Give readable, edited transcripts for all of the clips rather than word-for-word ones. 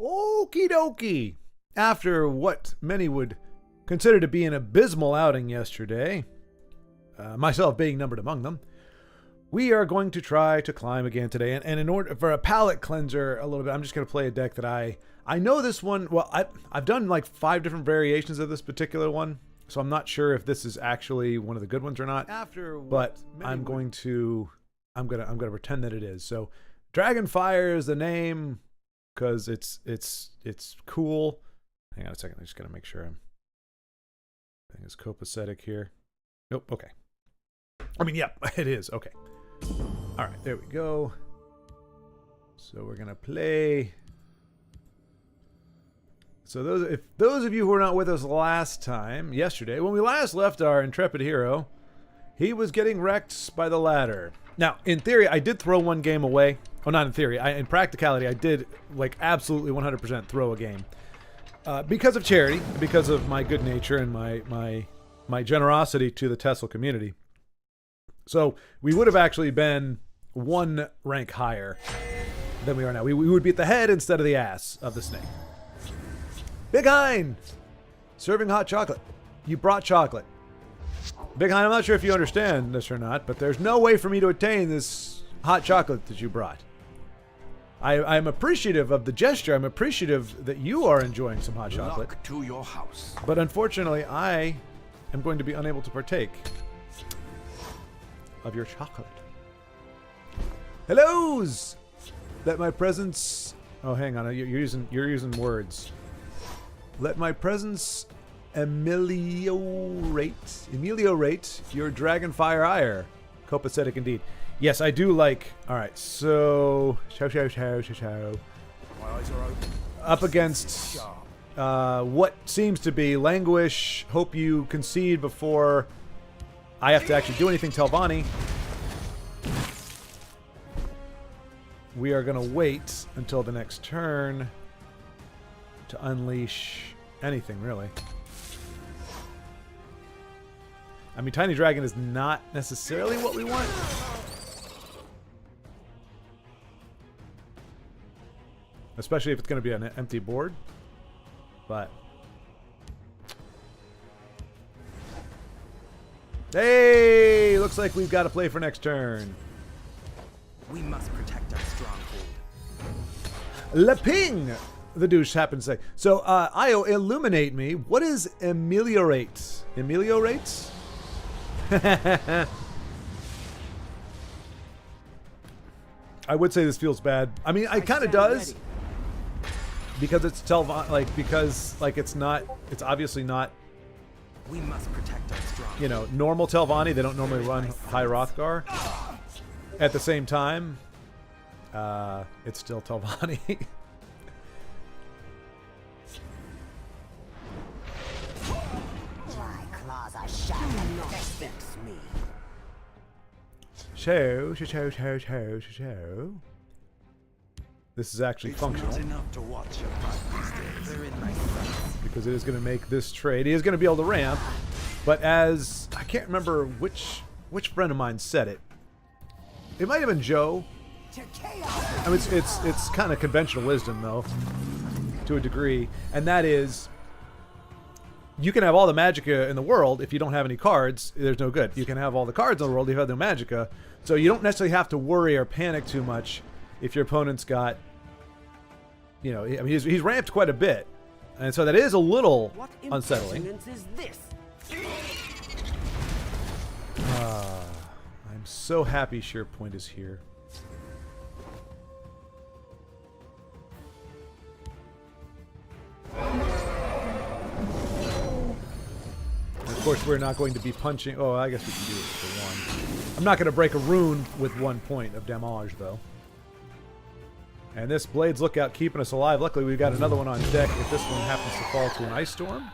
Okie dokie. After what many would consider to be an abysmal outing yesterday, myself being numbered among them, we are going to try to climb again today. And in order for a palate cleanser a little bit, I'm just going to play a deck that I know this one. Well, I've done like 5 different variations of this particular one, so I'm not sure if this is actually one of the good ones or not. But I'm going to pretend that it is. So Dragonfire is the name because it's cool. Hang on a second. I just got to make sure I think it's copacetic here. Nope. Okay. I mean, yeah, it is. Okay. All right, there we go. So we're gonna play. So those of you who were not with us yesterday, when we last left our intrepid hero, he was getting wrecked by the ladder. Now, in theory, I did throw one game away. Oh, not in theory. In practicality, I did like absolutely 100% throw a game because of charity, because of my good nature and my generosity to the TESL community. So we would have actually been 1 rank higher than we are now. We would be at the head instead of the ass of the snake. Big Hein! Serving hot chocolate. You brought chocolate. Big Hein, I'm not sure if you understand this or not, but there's no way for me to attain this hot chocolate that you brought. I'm appreciative of the gesture. I'm appreciative that you are enjoying some hot chocolate. Luck to your house. But unfortunately, I am going to be unable to partake of your chocolate. Hellos! Let my presence... Oh, hang on. You're using words. Let my presence ameliorate your Dragonfire ire. Copacetic indeed. Yes, I do like... Alright, so... My eyes are open. Up against what seems to be Languish. Hope you concede before I have to actually do anything, Telvanni. We are going to wait until the next turn to unleash anything, really. I mean, Tiny Dragon is not necessarily what we want. Especially if it's going to be an empty board. But... Hey! Looks like we've got to play for next turn. We must protect our stronghold. Leping! The douche happens to say. So, Io, illuminate me. What is ameliorate? Ameliorate? I would say this feels bad. I mean, it kind of does. Ready. Because it's it's obviously not. We must protect our stronghold. You know, normal Telvanni, they don't normally run High Hrothgar. At the same time, it's still Telvanni. My claws are sharp and respects me. Show. This is actually functional. Not enough to watch your these days. They're in my sights. Because it is going to make this trade. He is going to be able to ramp, but as I can't remember which friend of mine said it. It might have been Joe. I mean, it's kind of conventional wisdom though, to a degree, and that is, you can have all the magicka in the world if you don't have any cards. There's no good. You can have all the cards in the world if you have no magicka, so you don't necessarily have to worry or panic too much if your opponent's got. You know, I mean, he's ramped quite a bit, and so that is a little unsettling. Is this? I'm so happy SharePoint is here. And of course, we're not going to be punching. Oh, I guess we can do it for 1. I'm not going to break a rune with 1 point of damage, though. And this Blade's Lookout keeping us alive. Luckily, we've got another one on deck if this one happens to fall to an Ice Storm.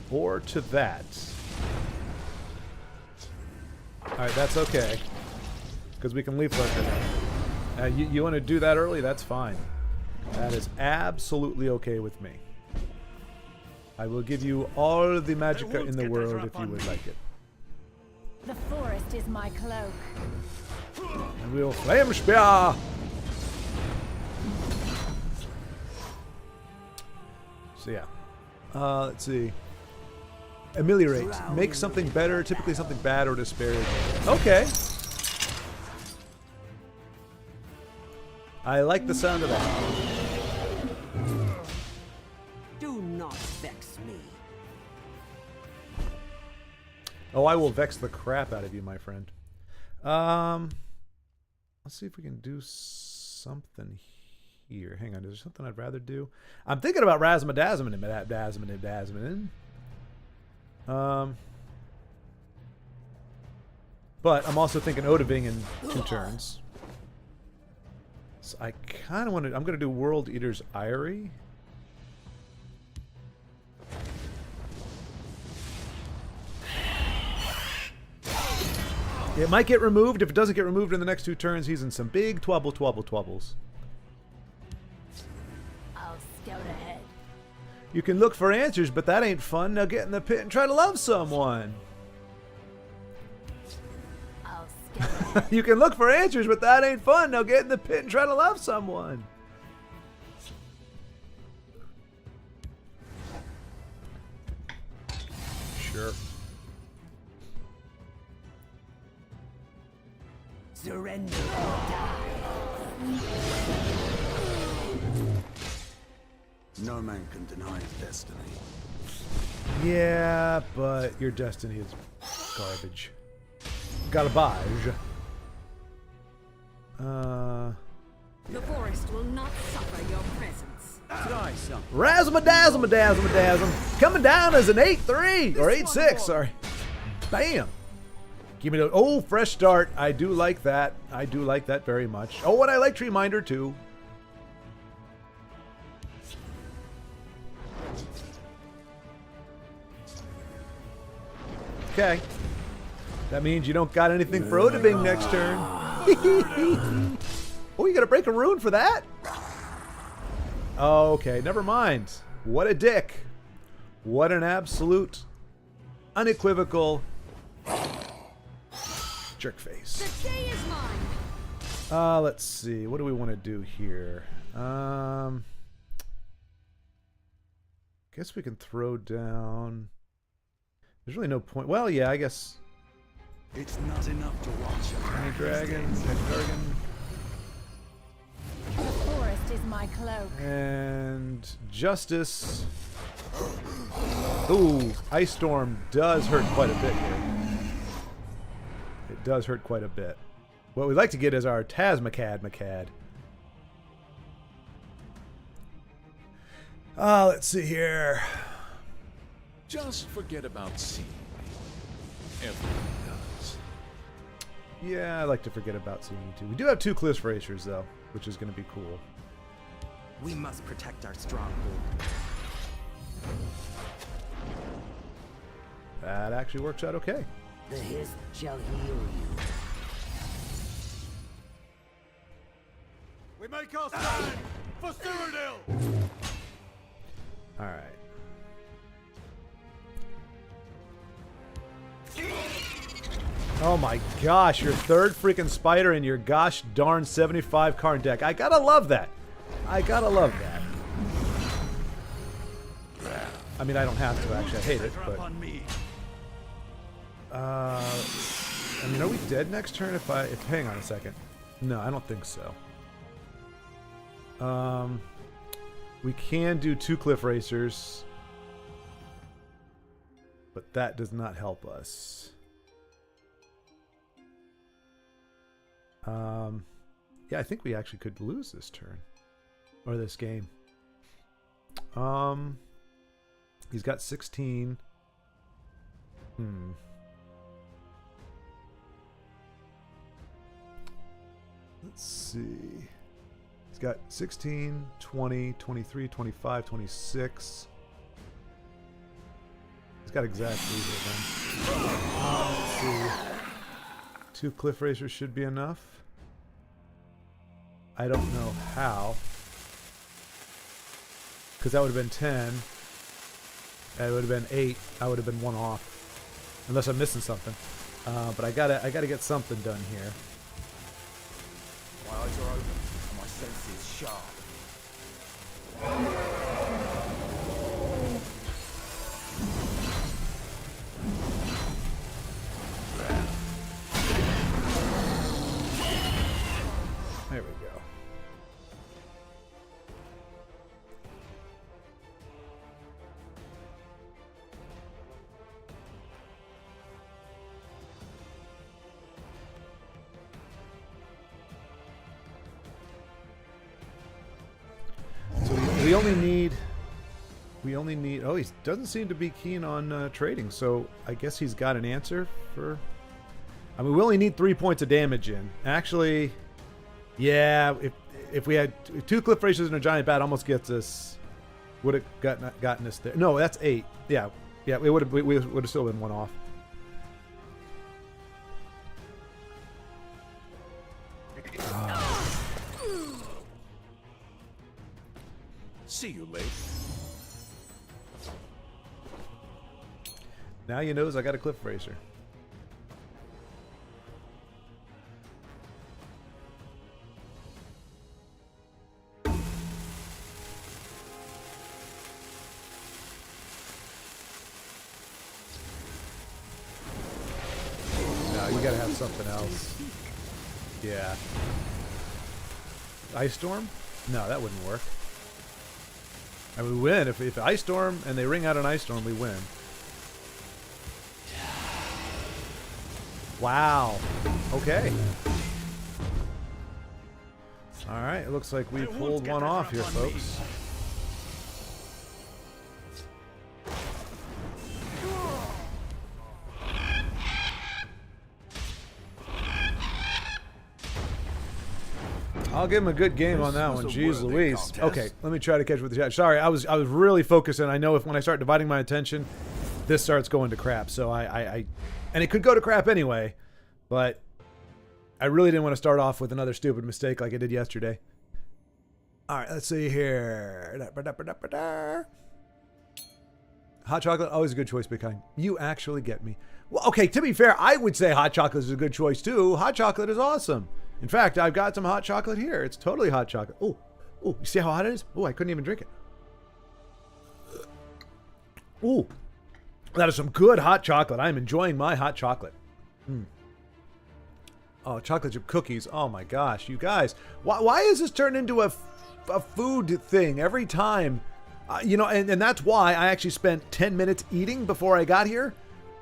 Or to that. Alright, that's okay. Because we can leaflet it. You want to do that early? That's fine. That is absolutely okay with me. I will give you all the magicka in the world if you would like it. The forest is my cloak. And we'll Flame Spear! So yeah. Let's see. Ameliorate. Make something better, typically something bad or disparage. Okay. I like the sound of that. Do not vex me. Oh, I will vex the crap out of you, my friend. Let's see if we can do something here. Hang on, is there something I'd rather do? I'm thinking about Razmadazmin. But I'm also thinking Odaving in 2 turns. So I kind of want to... I'm going to do World Eater's Eyrie. It might get removed. If it doesn't get removed in the next 2 turns, he's in some big twubbles. I'll scout ahead. You can look for answers, but that ain't fun. Now get in the pit and try to love someone. I'll scout ahead. You can look for answers, but that ain't fun. Now get in the pit and try to love someone. Sure. Surrender or die. No man can deny his destiny. Yeah, but your destiny is garbage. Garbage. The forest will not suffer your presence. Try some. Razzle-ma-dazzle-ma-dazzle-ma-dazzle. Coming down as an 8-3 or 8-6, sorry. Bam. Give me the... Oh, fresh start. I do like that. I do like that very much. Oh, and I like Tree Minder, too. Okay. That means you don't got anything for Odaving next turn. Oh, you got to break a rune for that? Okay, never mind. What a dick. What an absolute, unequivocal jerk face. The day is mine. Let's see. What do we want to do here? Guess we can throw down. There's really no point. Well, yeah, I guess. It's not enough to watch. Tiny dragon, dragon, The forest is my cloak. and justice. Ooh, Ice Storm does hurt quite a bit here. It does hurt quite a bit. What we'd like to get is our Tasmacad. Let's see here. Just forget about seeing me. Everyone does. Yeah, I like to forget about seeing you too. We do have 2 Cliff Racers though, which is going to be cool. We must protect our stronghold. That actually works out okay. The hiss shall heal you. We make our stand for Cyrodiil! All right. Oh my gosh, your 3rd freaking spider in your gosh darn 75 card deck. I gotta love that. I gotta love that. I mean, I don't have to actually. I hate it, but. I mean, are we dead next turn if hang on a second. No, I don't think so. We can do 2 Cliff Racers, but that does not help us. Yeah, I think we actually could lose this turn or this game. He's got 16. Let's see. He's got 16, 20, 23, 25, 26. He's got exactly it then. Let's see. 2 Cliff Racers should be enough. I don't know how. Because that would have been 10. That would have been 8. I would have been 1 off. Unless I'm missing something. But I gotta get something done here. My eyes are open and my senses sharp. only need. Oh, he doesn't seem to be keen on trading. So I guess he's got an answer for. I mean, we only need 3 points of damage in. Actually, yeah. If we had 2 cliff races and a giant bat, almost gets us. Would have gotten us there. No, that's 8. Yeah. We would have still been 1 off. See you later. Now you knows I got a cliff racer. No, you gotta have something else. Yeah. Ice Storm? No, that wouldn't work. I mean, we win. If Ice Storm and they ring out an Ice Storm, we win. Wow. Okay. Alright, it looks like we pulled one off here, folks. I'll give him a good game on that one. Jeez Louise. Okay, let me try to catch with the chat. Sorry, I was really focusing. I know if when I start dividing my attention, this starts going to crap. So and it could go to crap anyway, but I really didn't want to start off with another stupid mistake like I did yesterday. All right, let's see here. Hot chocolate, always a good choice, Big Kind. You actually get me. Well, okay, to be fair, I would say hot chocolate is a good choice too. Hot chocolate is awesome. In fact, I've got some hot chocolate here. It's totally hot chocolate. Oh, you see how hot it is? Oh, I couldn't even drink it. Oh, that is some good hot chocolate. I'm enjoying my hot chocolate. Oh, chocolate chip cookies. Oh my gosh, you guys. Why is this turned into a food thing every time? You know, and that's why I actually spent 10 minutes eating before I got here.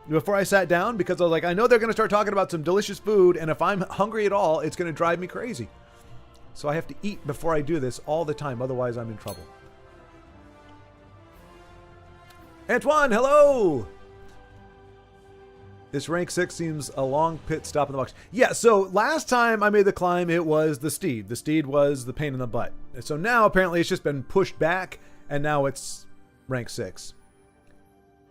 Before I sat down, because I was like, I know they're going to start talking about some delicious food, and if I'm hungry at all, it's going to drive me crazy. So I have to eat before I do this all the time, otherwise I'm in trouble. Antoine, hello! This rank 6 seems a long pit stop in the box. Yeah, so last time I made the climb, it was the steed. The steed was the pain in the butt. So now apparently it's just been pushed back, and now it's rank 6.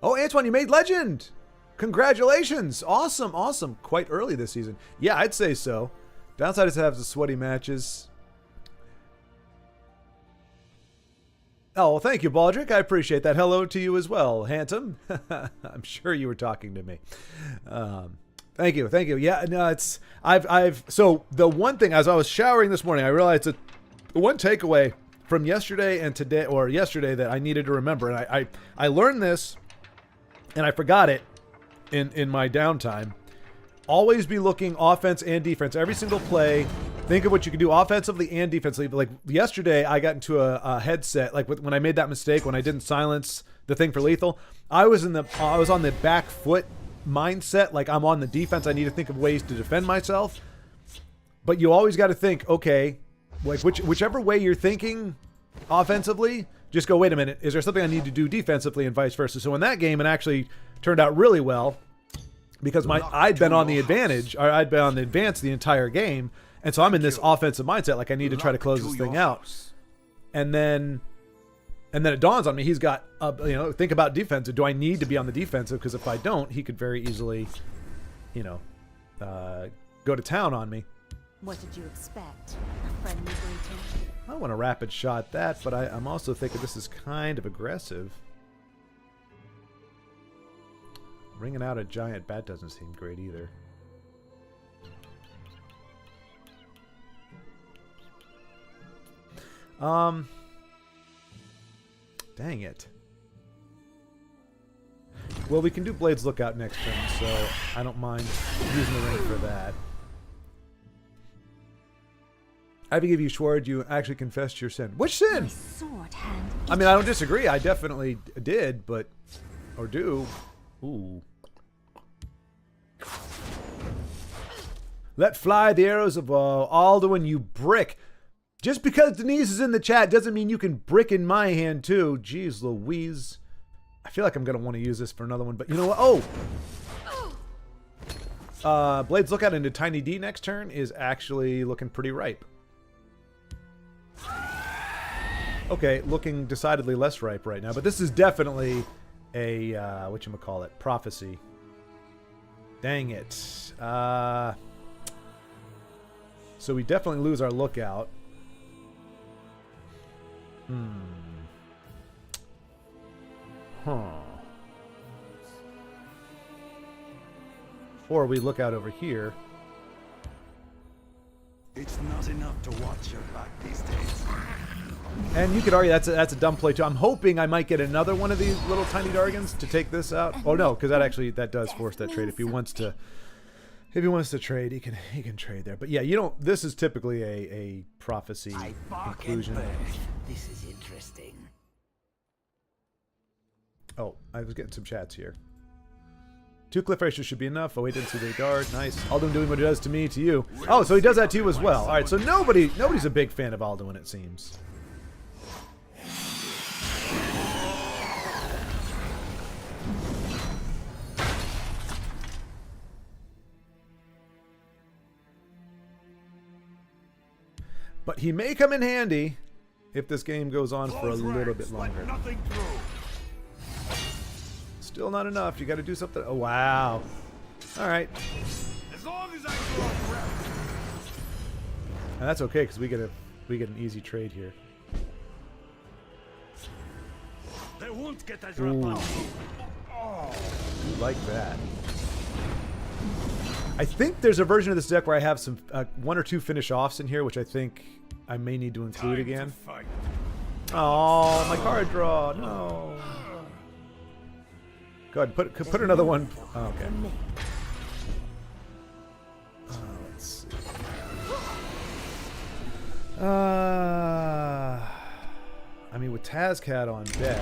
Oh, Antoine, you made legend! Congratulations! Awesome. Quite early this season. Yeah, I'd say so. Downside is to have the sweaty matches. Oh, well, thank you, Baldric. I appreciate that. Hello to you as well, handsome. I'm sure you were talking to me. Thank you. Yeah, no, it's so the one thing, as I was showering this morning, I realized that the one takeaway from yesterday and today, or yesterday, that I needed to remember, and I learned this, and I forgot it in my downtime. Always be looking offense and defense. Every single play, think of what you can do offensively and defensively. But like yesterday, I got into a headset, like when I made that mistake, when I didn't silence the thing for lethal, I was on the back foot mindset. Like I'm on the defense. I need to think of ways to defend myself. But you always got to think, okay, like whichever way you're thinking offensively, just go, wait a minute, is there something I need to do defensively, and vice versa. So in that game, it actually turned out really well, because I'd been on the advantage, or I'd been on the advance the entire game, and so I'm in this offensive mindset, like I need to try to close this thing out. And then it dawns on me, he's got, think about defensive. Do I need to be on the defensive? Because if I don't, he could very easily, go to town on me. What did you expect? A friendly greeting? I want to rapid shot that, but I'm also thinking this is kind of aggressive. Ringing out a giant bat doesn't seem great either. Dang it. Well, we can do Blade's Lookout next turn, so I don't mind using the ring for that. I forgive you, Schward. You actually confessed your sin. Which sin? My sword hand. I mean, I don't disagree. I definitely did, but... Or do. Ooh. Let fly the arrows of Alduin, you brick. Just because Denise is in the chat doesn't mean you can brick in my hand too. Jeez Louise. I feel like I'm going to want to use this for another one, but you know what? Oh! Blade's Lookout into Tiny D next turn is actually looking pretty ripe. Okay, looking decidedly less ripe right now, but this is definitely a, whatchamacallit, prophecy. Dang it. So we definitely lose our Lookout. Huh. Or we look out over here. It's not enough to watch your back these days. And you could argue that's a dumb play too. I'm hoping I might get another one of these little tiny Dargans to take this out. Oh no, because that does force that trade. If he wants to trade, he can trade there. But yeah, you don't. This is typically a prophecy conclusion. This is interesting. Oh, I was getting some chats here. 2 cliff ratios should be enough. Oh, wait, didn't see the guard. Nice. Alduin doing what he does to me, to you. Oh, so he does that to you as well. All right, so nobody's a big fan of Alduin, it seems. But he may come in handy if this game goes on for a little bit longer. Still not enough. You got to do something. Oh, wow. All right. As long as I go up rest. And that's okay because we get an easy trade here. They won't get that Ooh. Oh. Like that. I think there's a version of this deck where I have some 1 or 2 finish offs in here, which I think I may need to include again. Oh, my card draw. No. Go ahead, put another one. Oh, okay. Let's see. I mean, with Tazcat on deck,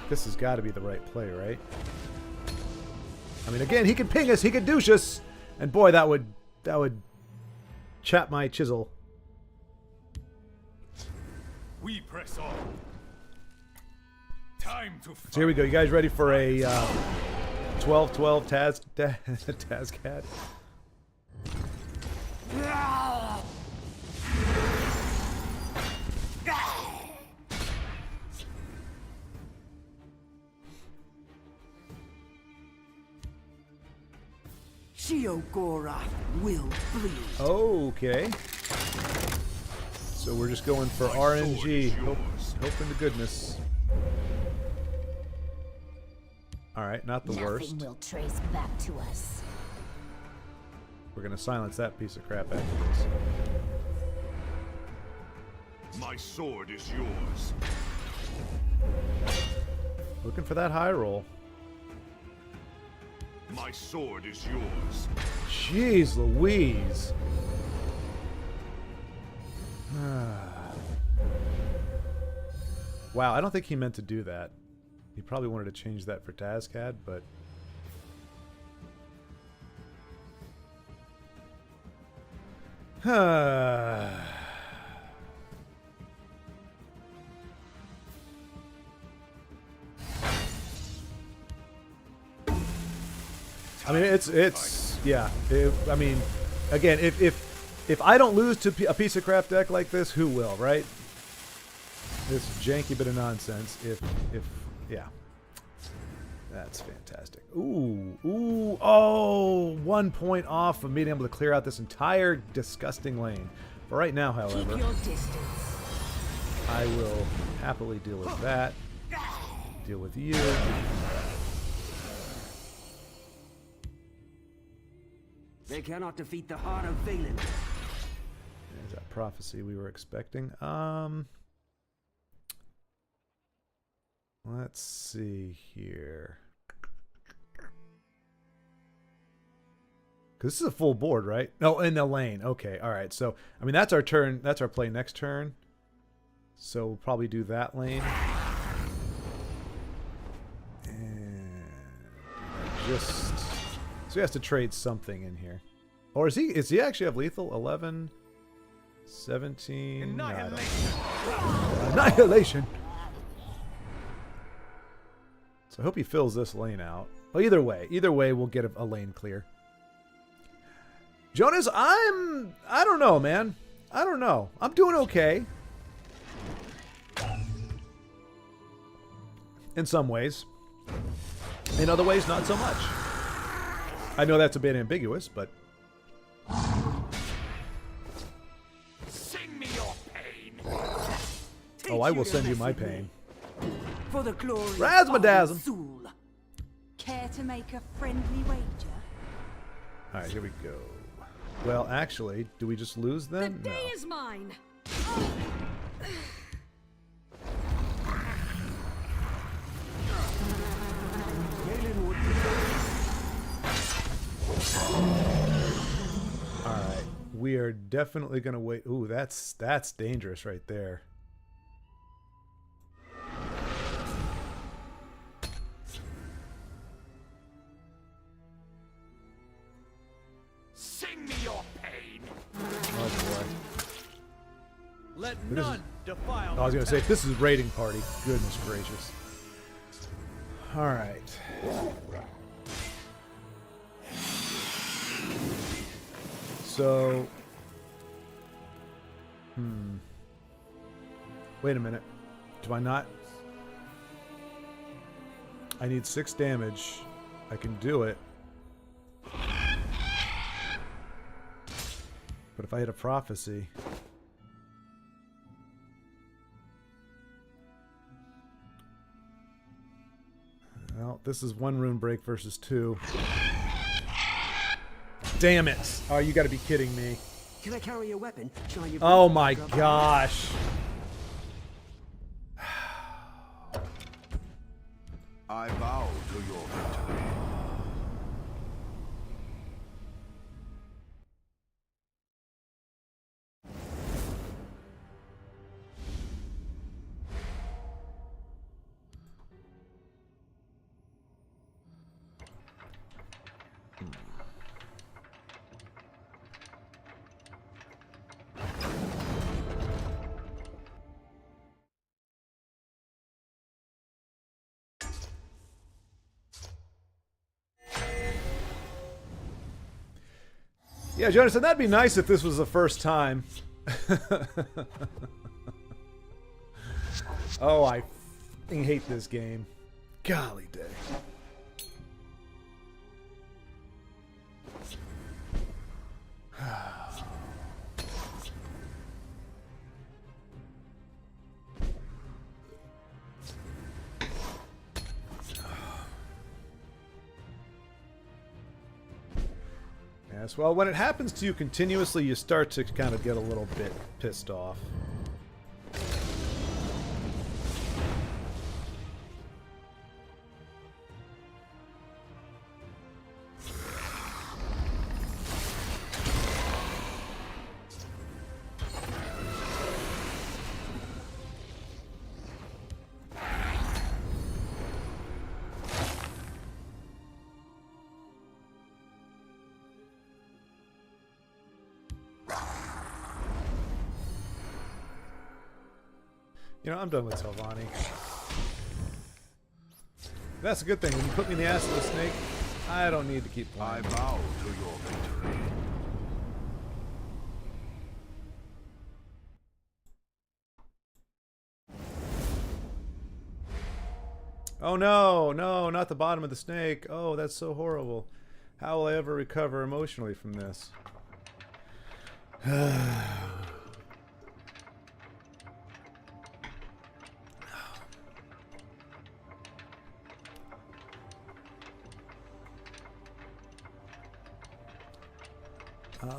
this has got to be the right play, right? I mean, again, he could ping us, he could douche us, and boy, that would chap my chisel. We press on. Time to fight. So here we go. You guys ready for a 12-12 Tazcat? Sheogorath will bleed. Okay. So we're just going for RNG. Hoping to goodness. Alright, not the worst. Nothing will trace back to us. We're going to silence that piece of crap after this. My sword is yours. Looking for that high roll. My sword is yours. Jeez Louise. Wow, I don't think he meant to do that. He probably wanted to change that for Tazcat, but... I mean, it's yeah. I mean, again, if I don't lose to a piece of crap deck like this, who will, right? This janky bit of nonsense. Yeah, that's fantastic. Ooh, oh, 1 point off of being able to clear out this entire disgusting lane. For right now, however, Keep your distance. I will happily deal with that. Deal with you. They cannot defeat the heart of Valen. There's that prophecy we were expecting. Let's see here. Because this is a full board, right? No, in the lane. Okay, all right. So, I mean, that's our turn. That's our play next turn. So we'll probably do that lane. And just... So he has to trade something in here. Or is he actually have lethal? 11? 17. Annihilation. Annihilation. So I hope he fills this lane out. Well, either way, we'll get a lane clear. Jonas, I don't know, man. I don't know. I'm doing okay. In some ways. In other ways, not so much. I know that's a bit ambiguous, but... Sing me your pain. Oh, I will send you my pain. For the glory of Razzmadazzle. Azul. Care to make a friendly wager? Alright, here we go. Well, actually, do we just lose The then? day No. is mine. Alright, we are definitely going to wait. Ooh, that's dangerous right there. Sing me your pain. Oh boy. Let This is- none defile. I was going to say, if this is raiding party, goodness gracious. Alright. So... Wait a minute. Do I not... I need 6 damage. I can do it. But if I hit a prophecy... Well, this is 1 rune break versus 2. Damn it! Oh, you gotta be kidding me. Can I carry a weapon? Shine your Oh boots, my grub. gosh. I bow to your victory. Yeah, Jonathan, that'd be nice if this was the first time. Oh, I f***ing hate this game. Golly day. Yes, well, when it happens to you continuously, you start to kind of get a little bit pissed off. You know, I'm done with Telvanni. That's a good thing. When you put me in the ass of the snake, I don't need to keep I playing. bow to your victory. Oh no, no, not the bottom of the snake. Oh, that's so horrible. How will I ever recover emotionally from this?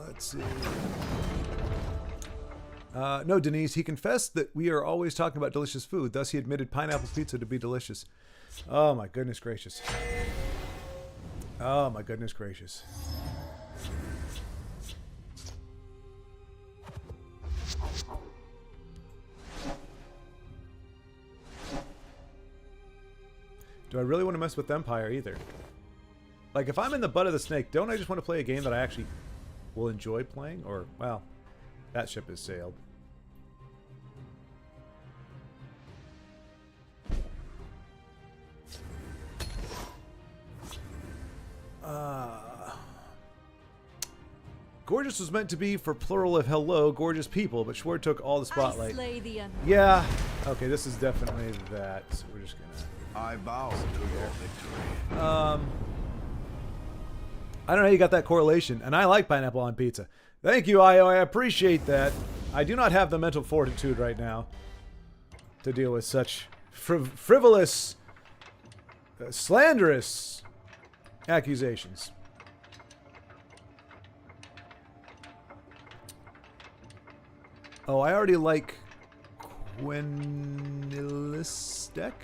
Let's see. No, Denise, he confessed that we are always talking about delicious food. Thus, he admitted pineapple pizza to be delicious. Oh, my goodness gracious. Oh, my goodness gracious. Do I really want to mess with Empire either? Like, if I'm in the butt of the snake, don't I just want to play a game that I actually will enjoy playing? Or, well, That ship has sailed. Gorgeous was meant to be for plural of hello, gorgeous people, but Schwartz took all the I spotlight. slay the un- Yeah. Okay, this is definitely that. So we're just gonna. I bow to your victory. I don't know how you got that correlation, and I like pineapple on pizza. Thank you, Io. I appreciate that. I do not have the mental fortitude right now to deal with such frivolous, slanderous accusations. Oh, I already like Quenilus deck.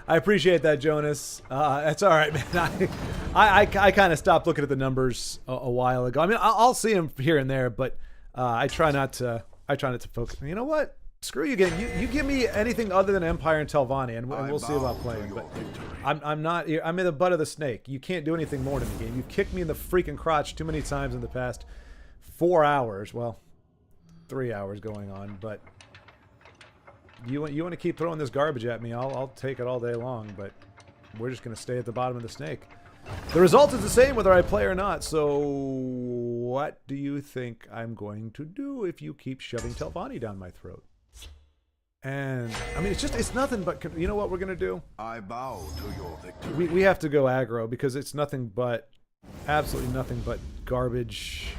I appreciate that, Jonas. That's all right, man. I kind of stopped looking at the numbers a while ago. I mean, I'll see them here and there, but I try not to. I try not to focus. You know what? Screw you, game. You give me anything other than Empire and Telvanni, and we'll see about playing. But I'm not. I'm in the butt of the snake. You can't do anything more to me, game. You've kicked me in the freaking crotch too many times in the past 4 hours. Well, 3 hours going on, but. You want to keep throwing this garbage at me, I'll take it all day long, but we're just going to stay at the bottom of the snake. The result is the same whether I play or not, so what do you think I'm going to do if you keep shoving Telvanni down my throat? And, I mean, it's nothing but, you know what we're going to do? I bow to your victory. We have to go aggro because it's nothing but, absolutely nothing but garbage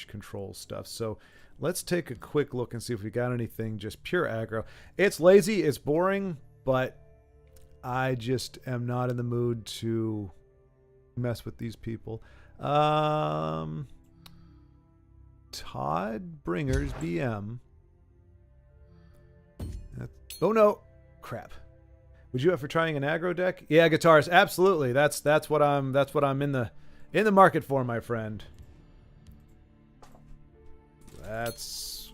control stuff. So let's take a quick look and see if we got anything just pure aggro. It's lazy, it's boring, but I just am not in the mood to mess with these people. Todd Bringers BM. Oh no, crap. Would you have for trying an aggro deck? Yeah, guitarist, absolutely. That's what I'm in the market for, my friend. That's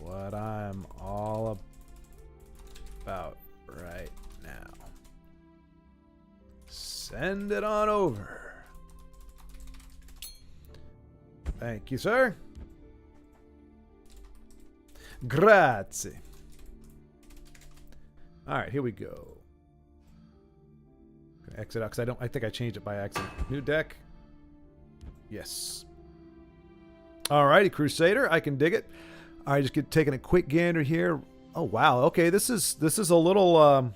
what I'm all about right now. Send it on over. Thank you, sir. Grazie. All right, here we go. Gonna exit out because I think I changed it by accident. New deck. Yes. Alrighty, Crusader, I can dig it. Alright, just taking a quick gander here. Oh wow, okay, this is a little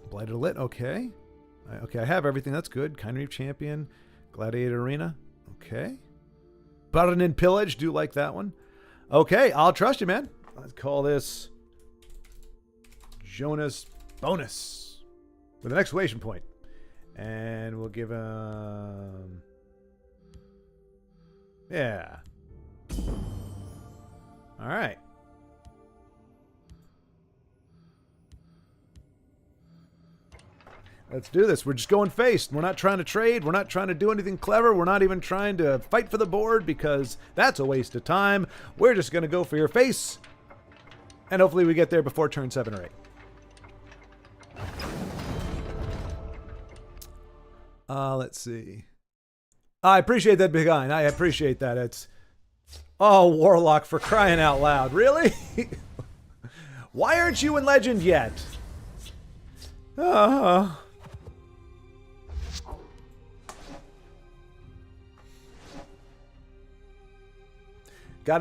Blighted Lit, okay. Okay, I have everything, that's good. Kind Reef Champion, Gladiator Arena, okay. Burn and Pillage, do like that one. Okay, I'll trust you, man. Let's call this Jonas Bonus with an exclamation point. And we'll give him... Yeah. All right. Let's do this. We're just going face. We're not trying to trade. We're not trying to do anything clever. We're not even trying to fight for the board because that's a waste of time. We're just going to go for your face. And hopefully we get there before turn 7 or 8. Let's see. I appreciate that, Big Iron. I appreciate that. It's... Oh, Warlock, for crying out loud. Really? Why aren't you in Legend yet? Got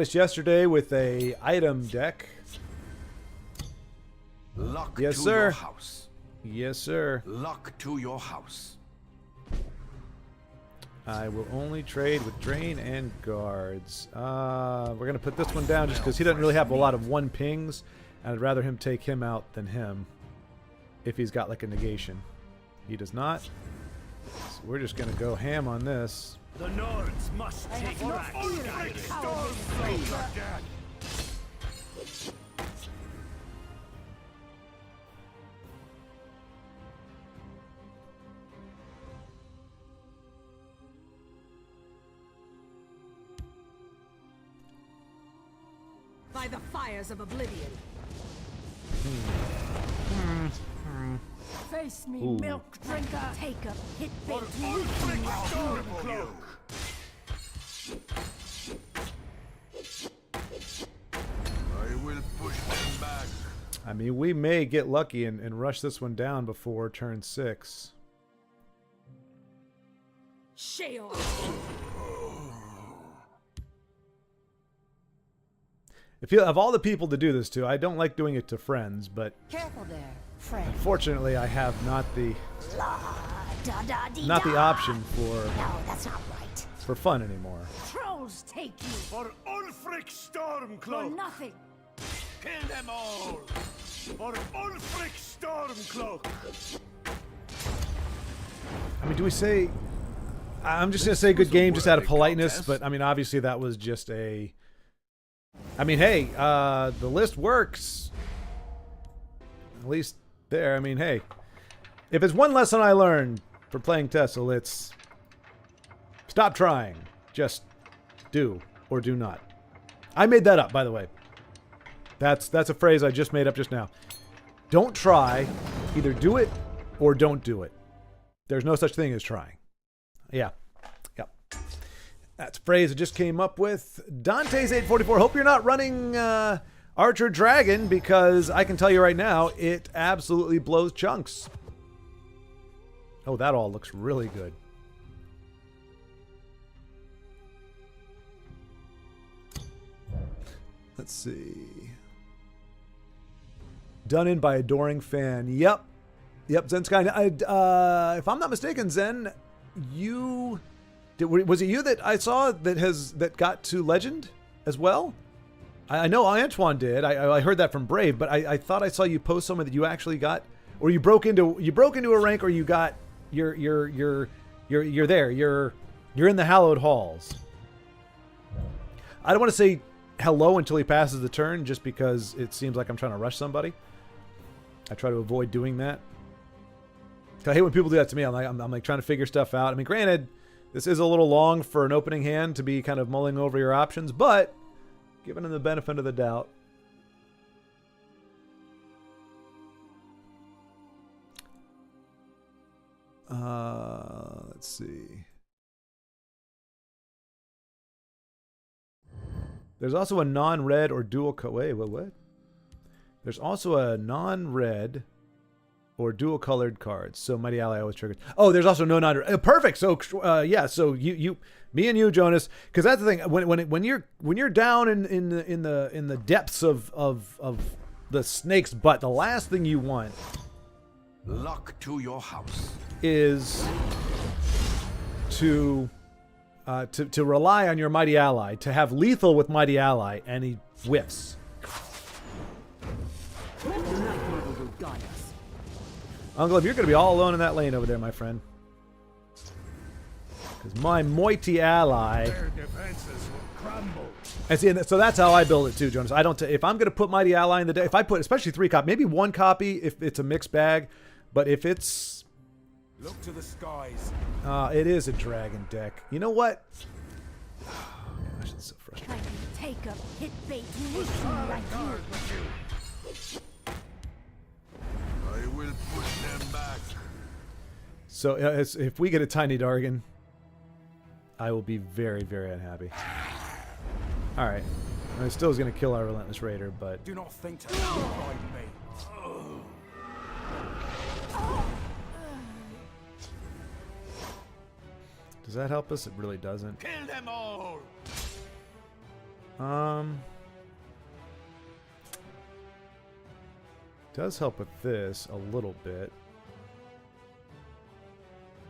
us yesterday with a item deck. Luck Yes, to sir. your house. Yes, sir. Luck to your house. I will only trade with Drain and Guards. We're going to put this one down just because he doesn't really have a lot of 1 pings. And I'd rather him take him out than him if he's got like a negation. He does not. So we're just going to go ham on this. The Nords must take back By the fires of oblivion. Face me, Ooh. milk drinker. Take a hit bait. I mean, we may get lucky and rush this one down before turn 6. Sheol. Of all the people to do this to, I don't like doing it to friends, but Careful there, friend. fortunately I have not the Not option for No, that's not right. for fun anymore. Trolls take you For Ulfric for Stormcloak! nothing. Kill them all! For Ulfric Stormcloak! I mean, do we say... I'm just going to say good game just out of politeness, but I mean, obviously that was just a... I mean, hey, the list works. At least there. I mean, hey. If it's one lesson I learned for playing TESL, it's... Stop trying. Just do or do not. I made that up, by the way. That's a phrase I just made up just now. Don't try. Either do it or don't do it. There's no such thing as trying. Yeah. Yep. That's a phrase I just came up with. Dante's 844. Hope you're not running Archer Dragon, because I can tell you right now, it absolutely blows chunks. Oh, that all looks really good. Let's see. Done in by Adoring Fan. Yep. Yep, Zen Sky. If I'm not mistaken, Zen, you... was it you that I saw that got to Legend as well? I know Antoine did. I heard that from Brave, but I thought I saw you post somewhere that you actually got, or you broke into a rank, or you got you're there. You're in the hallowed halls. I don't want to say hello until he passes the turn, just because it seems like I'm trying to rush somebody. I try to avoid doing that. I hate when people do that to me. I'm like trying to figure stuff out. I mean, granted, this is a little long for an opening hand to be kind of mulling over your options, but giving them the benefit of the doubt. Let's see. There's also a non-red or dual wait, what? There's also a non-red or dual colored cards. So Mighty Ally always triggers. Oh, there's also no non-red. Perfect. So yeah. So me and you, Jonas, because that's the thing. When you're down in the depths of the snake's butt, the last thing you want Luck to your house. is to rely on your Mighty Ally, to have lethal with Mighty Ally, and he whiffs. The Night Mother will guide us. Uncle, if you're going to be all alone in that lane over there, my friend. Because my Mighty Ally... Their defenses will crumble. And see, so that's how I build it too, Jonas. I don't. If I'm going to put Mighty Ally in the deck, if I put especially 3 copy, maybe 1 copy if it's a mixed bag, but if it's... Look to the skies. it is a dragon deck. You know what? Oh, gosh, it's so frustrating. Can you take a pit bait mission like you? I will push them back. So if we get a Tiny Dargan, I will be very, very unhappy. All right. I still is going to kill our Relentless Raider, but... Do not think to avoid me. Does that help us? It really doesn't. Kill them all. Does help with this a little bit.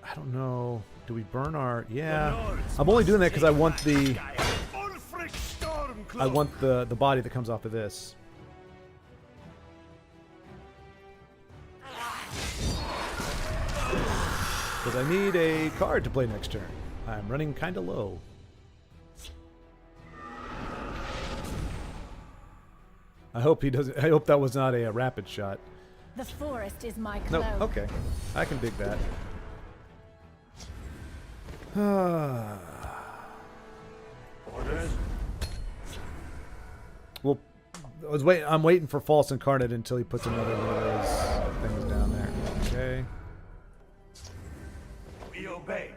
I don't know. Do we burn our... Yeah. I'm only doing that because I want the... I want the body that comes off of this. Because I need a card to play next turn. I'm running kind of low. I hope he doesn't... I hope that was not a rapid shot. The forest is my No, clothes. okay. I can dig that. Orders. Well, I'm waiting for False Incarnate until he puts another one of those things down there. Okay. We obey.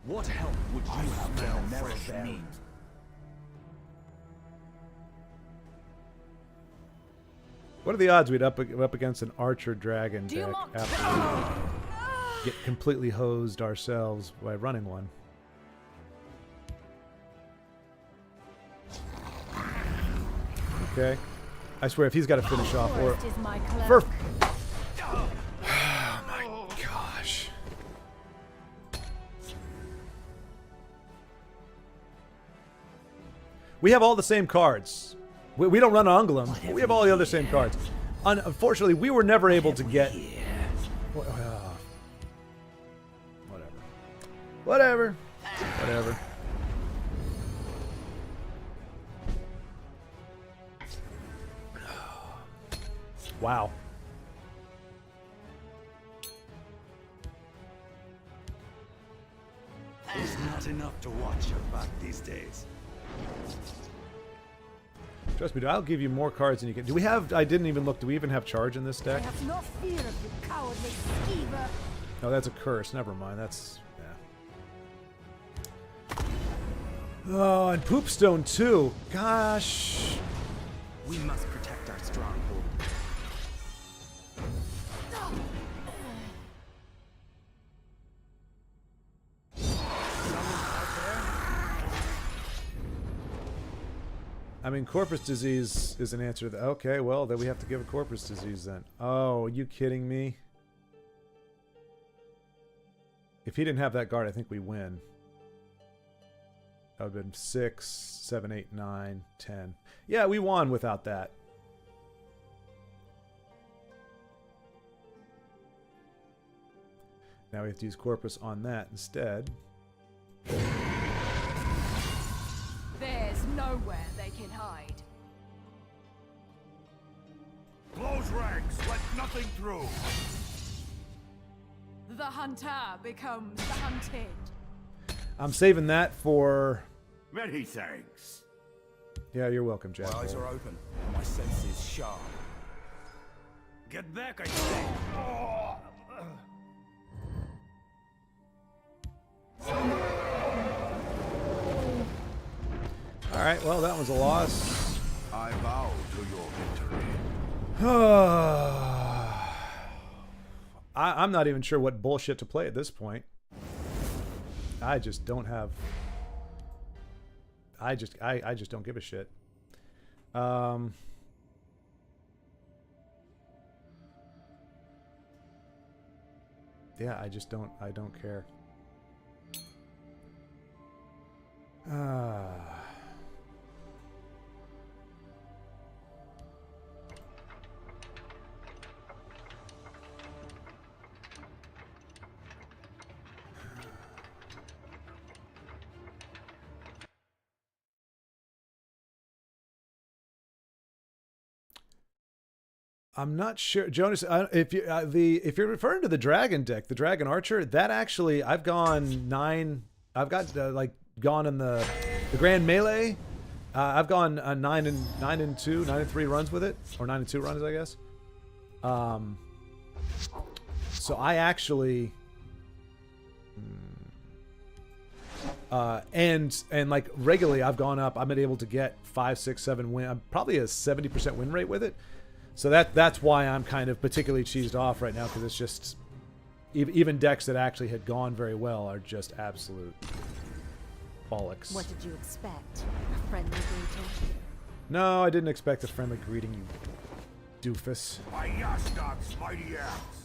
What help would you have smell from fresh Maribel? meat. What are the odds we'd up against an archer dragon deck after we get completely hosed ourselves by running one? Okay. I swear, if he's got to finish off, or Forest is my cloak. for oh my gosh. We have all the same cards. We don't run Ungulum, but we have all the other same cards. Unfortunately, we were never able to get... Whatever. Whatever. Wow. There's not enough to watch your back these days. Trust me, I'll give you more cards than you can. Do we have... I didn't even look. Do we even have charge in this I deck? have no fear of you, cowardly skeever. No, that's a curse. Never mind. That's... yeah. Oh, and Poopstone too. Gosh. We must protect our stronghold. I mean, corpus disease is an answer to that. Okay, well, then we have to give a corpus disease then. Oh, are you kidding me? If he didn't have that guard, I think we win. That would have been 6, 7, 8, 9, 10. Yeah, we won without that. Now we have to use corpus on that instead. There's nowhere they can hide. Close ranks, let nothing through. The hunter becomes the hunted. I'm saving that for... Many thanks. Yeah, you're welcome, Jack. My eyes are open, my senses sharp. Get back, I say. Alright, well, that was a loss. I bow to your victory. I'm not even sure what bullshit to play at this point. I just don't have... I just don't give a shit. Yeah, I don't care. I'm not sure, Jonas. If you're referring to the dragon deck, the dragon archer, that actually I've gone 9. I've got like gone in the grand melee. I've gone 9 and 2, 9 and 3 runs with it, or 9 and 2 runs, I guess. So I actually, and like regularly, I've gone up. I've been able to get 5, 6, 7 win. I'm probably a 70% win rate with it. So that's why I'm kind of particularly cheesed off right now, because it's just even decks that actually had gone very well are just absolute bollocks. What did you expect? A friendly greeting? No, I didn't expect a friendly greeting, you doofus. My Yashdog's mighty axe.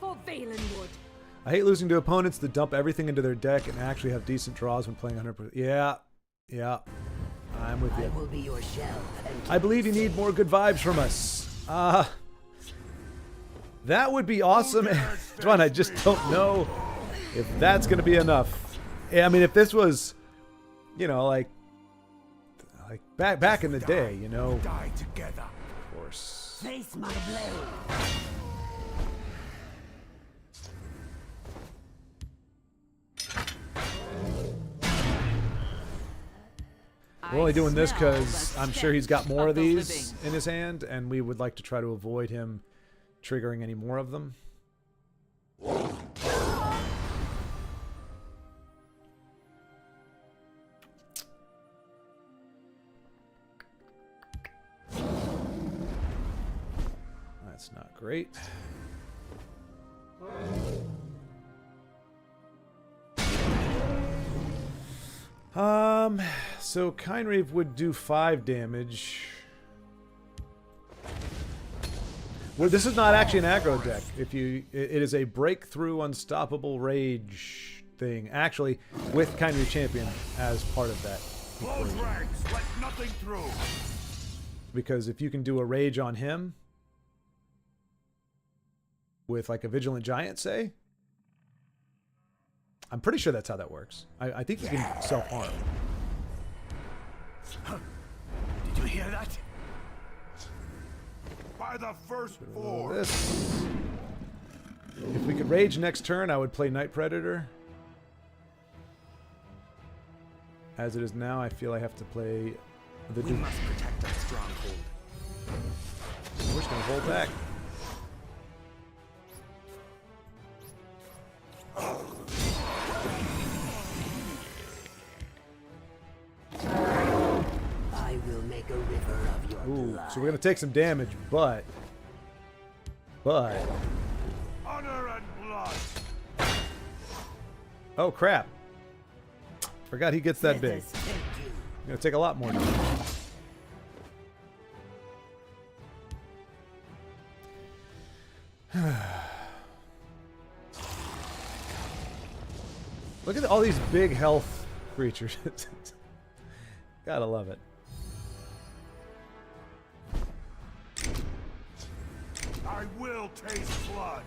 For Valenwood. I hate losing to opponents that dump everything into their deck and actually have decent draws when playing 100%. Yeah, I'm with you. I will be your shell. I believe you need more good vibes from us. That would be awesome. John, I just don't know if that's going to be enough. I mean, if this was, you know, like back in the day, you know. Die together. Of course. Face my blade. We're only doing this because I'm sure he's got more of these in his hand, and we would like to try to avoid him triggering any more of them. great. So Kindrave would do 5 damage. Well, this is not actually an aggro deck. If you, it is a breakthrough unstoppable rage thing. Actually, with Kindrave Champion as part of that. Close ranks, let nothing through. Because if you can do a rage on him with like a Vigilant Giant, say, I'm pretty sure that's how that works. I think you can self-harm. Did you hear that? By the first 4. This. If we could rage next turn, I would play Night Predator. As it is now, I feel I have to play the We Duke. must protect our stronghold. We're just gonna hold back. I will make a river of your Ooh, blood. so we're gonna take some damage, but Honor and blood. oh crap! Forgot he gets that Let big. us take you. Gonna take a lot more damage. Look at all these big health creatures. Gotta love it. I will taste blood.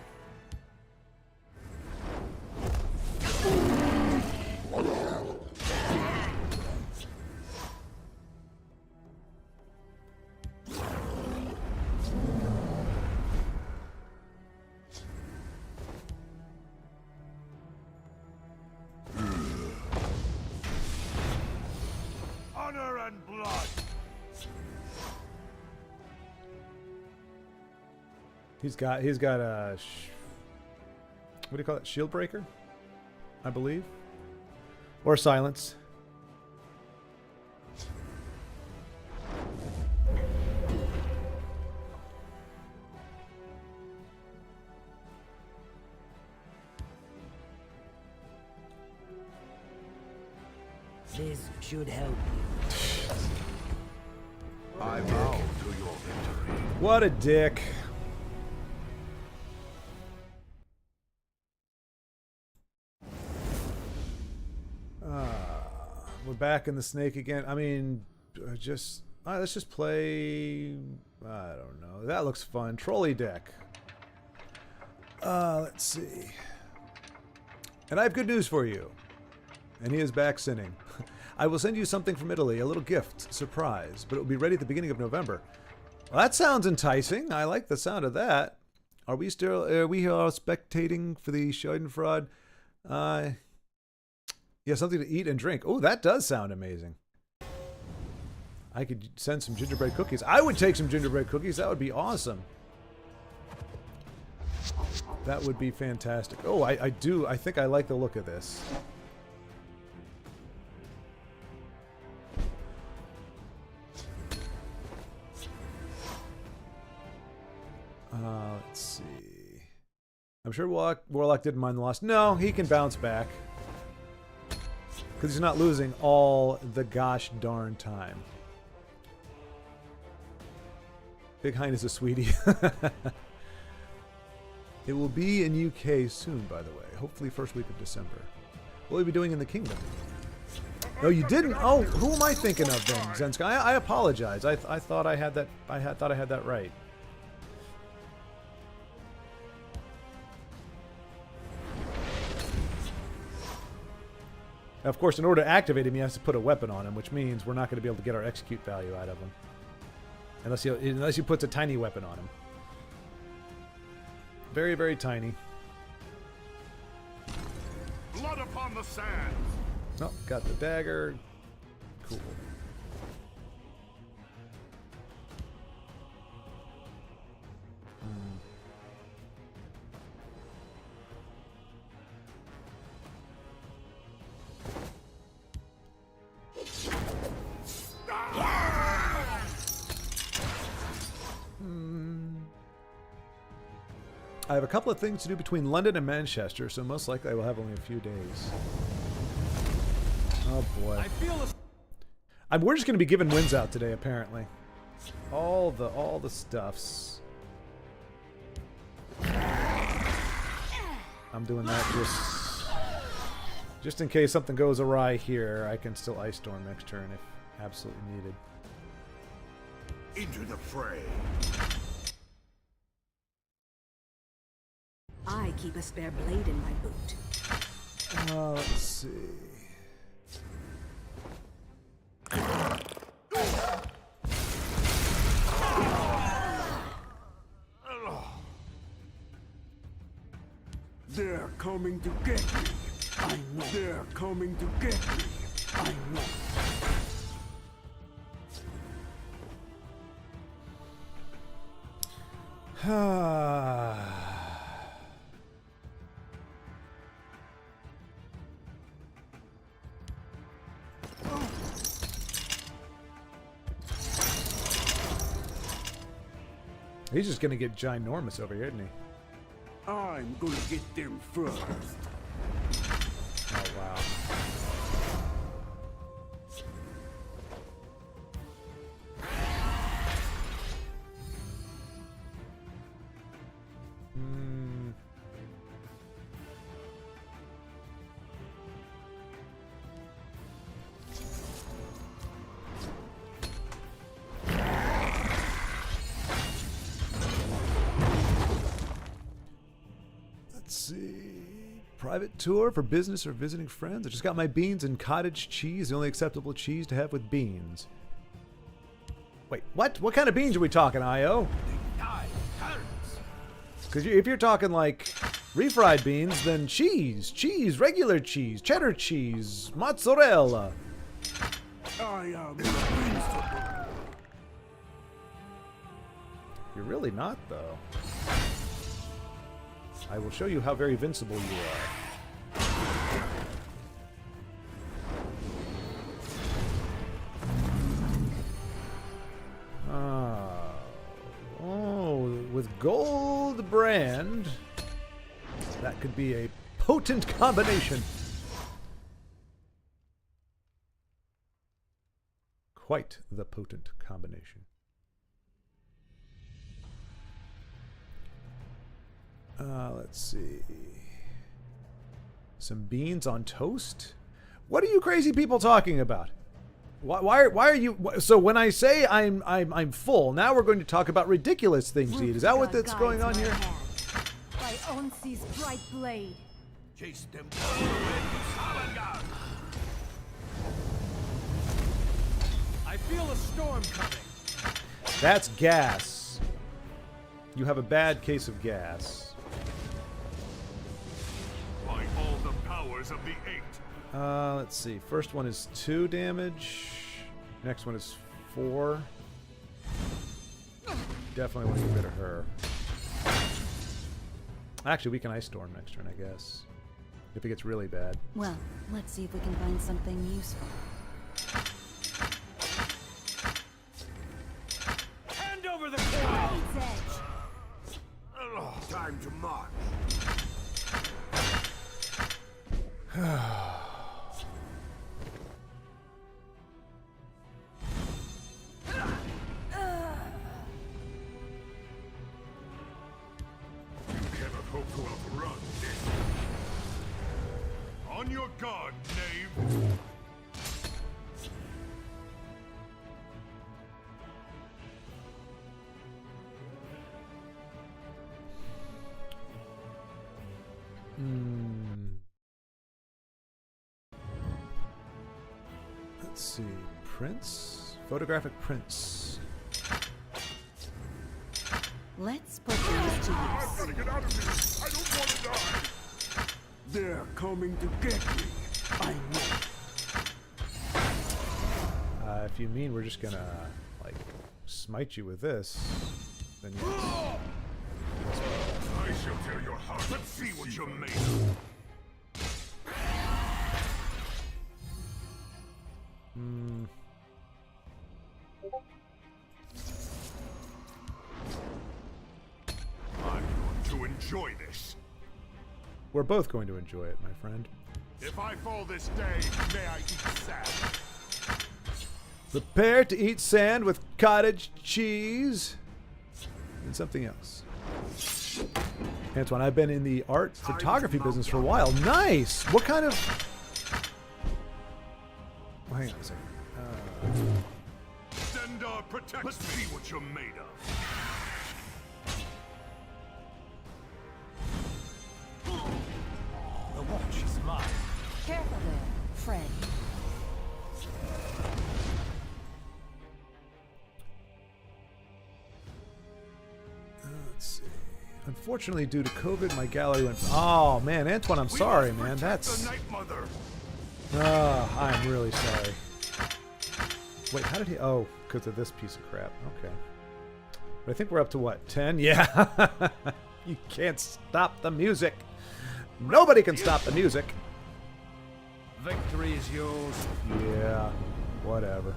Honor and blood. He's got a what do you call it? Shield breaker, I believe, or silence. This should help you. I bow to your victory. What a dick. We're back in the snake again. I mean, let's just play. I don't know. That looks fun. Trolley deck. Let's see. And I have good news for you. And he is back sinning. I will send you something from Italy, a little gift, surprise, but it will be ready at the beginning of November. Well, that sounds enticing. I like the sound of that. Are we spectating for the Schadenfreude? Yeah, something to eat and drink. Oh, that does sound amazing. I could send some gingerbread cookies. I would take some gingerbread cookies. That would be awesome. That would be fantastic. Oh, I do. I think I like the look of this. Let's see. I'm sure Warlock didn't mind the loss. No, he can bounce back. Because he's not losing all the gosh darn time. Big Hein is a sweetie. It will be in UK soon, by the way. Hopefully first week of December. What will we be doing in the kingdom? No, you didn't. Oh, who am I thinking of then, Zenska? I apologize. I thought I had that. Thought I had that right. Of course, in order to activate him, he has to put a weapon on him, which means we're not going to be able to get our execute value out of him. Unless he puts a tiny weapon on him. Very, very tiny. Blood upon the sands. Oh, got the dagger. Cool. I have a couple of things to do between London and Manchester, so most likely I will have only a few days. Oh boy. I feel a We're just going to be giving wins out today, apparently. All the stuffs. I'm doing that just in case something goes awry here. I can still Ice Storm next turn if absolutely needed. into the fray. I keep a spare blade in my boot. Let's see. They're coming to get me. I know. They're coming to get me. I know. He's just gonna get ginormous over here, isn't he? I'm gonna get them first. Oh wow. Let's see. Private tour for business or visiting friends. I just got my beans and cottage cheese, the only acceptable cheese to have with beans. Wait, what? What kind of beans are we talking, IO? Because if you're talking like refried beans, then cheese, regular cheese, cheddar cheese, mozzarella. I am. You're really not, though. I will show you how very vincible you are. Oh, with gold brand, that could be a potent combination. Quite the potent combination. Let's see. Some beans on toast? What are you crazy people talking about? Why are you? So when I say I'm full, now we're going to talk about ridiculous things to eat. Is that what that's going on here? By Onsi's bright blade. Chase them. I feel a storm coming. That's gas. You have a bad case of gas. By all the powers of the eight. Let's see. First one is 2 damage. Next one is 4. Definitely want to get rid of her. Actually, we can Ice Storm next turn, I guess. If it gets really bad. Well, let's see if we can find something useful. Hand over the coin. Blade's edge. Time to march. You cannot hope to outrun this. On your guard, knave. Let's see. Prints? Photographic prints. Let's put these to use. Gotta get out of here. I don't want to die. They're coming to get me. I know. If you mean we're just gonna, like, smite you with this, then yes. I shall tear your heart. Let's see what you're made of. I'm going to enjoy enjoy this. We're both going to enjoy it, my friend. If I fall this day, may I eat sand. Prepare to eat sand with cottage cheese and something else. Antoine, I've been in the art photography business for a while. Nice! What kind of... Oh, hang on a second. Zendar, protect. Let's see what you're made of. The watch is mine. Careful there, friend. Let's see. Unfortunately, due to COVID, my gallery went... Oh, man, Antoine, I'm sorry, man. That's... The Night Mother. I'm really sorry. Wait, how did he... Oh, because of this piece of crap. Okay. But I think we're up to what? 10? Yeah. You can't stop the music. Nobody can stop the music. Victory is yours. Yeah, whatever.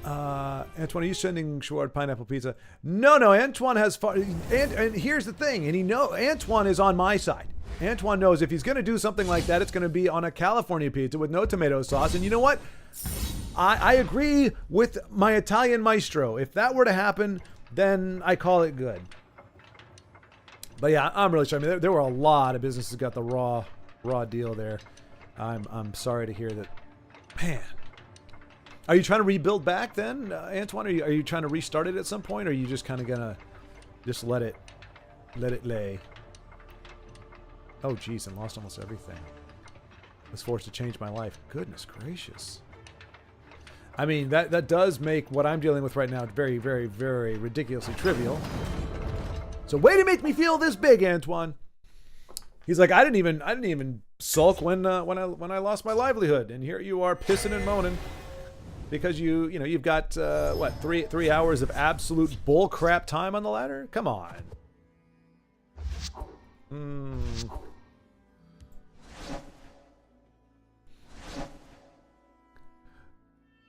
Antoine, are you sending Schwartz pineapple pizza? No, Antoine has and here's the thing, and Antoine is on my side. Antoine knows if he's going to do something like that, it's going to be on a California pizza with no tomato sauce. And you know what? I agree with my Italian maestro. If that were to happen, then I call it good. But yeah, I'm really sorry. I mean, there were a lot of businesses got the raw deal there. I'm sorry to hear that. Man. Are you trying to rebuild back then, Antoine? Are you trying to restart it at some point, or are you just kind of gonna just let it lay? Oh, geez, and lost almost everything. Was forced to change my life. Goodness gracious. I mean, that does make what I'm dealing with right now very, very, very ridiculously trivial. So way to make me feel this big, Antoine. He's like, I didn't even sulk when I lost my livelihood, and here you are pissing and moaning. Because you've got what, three hours of absolute bullcrap time on the ladder? Come on.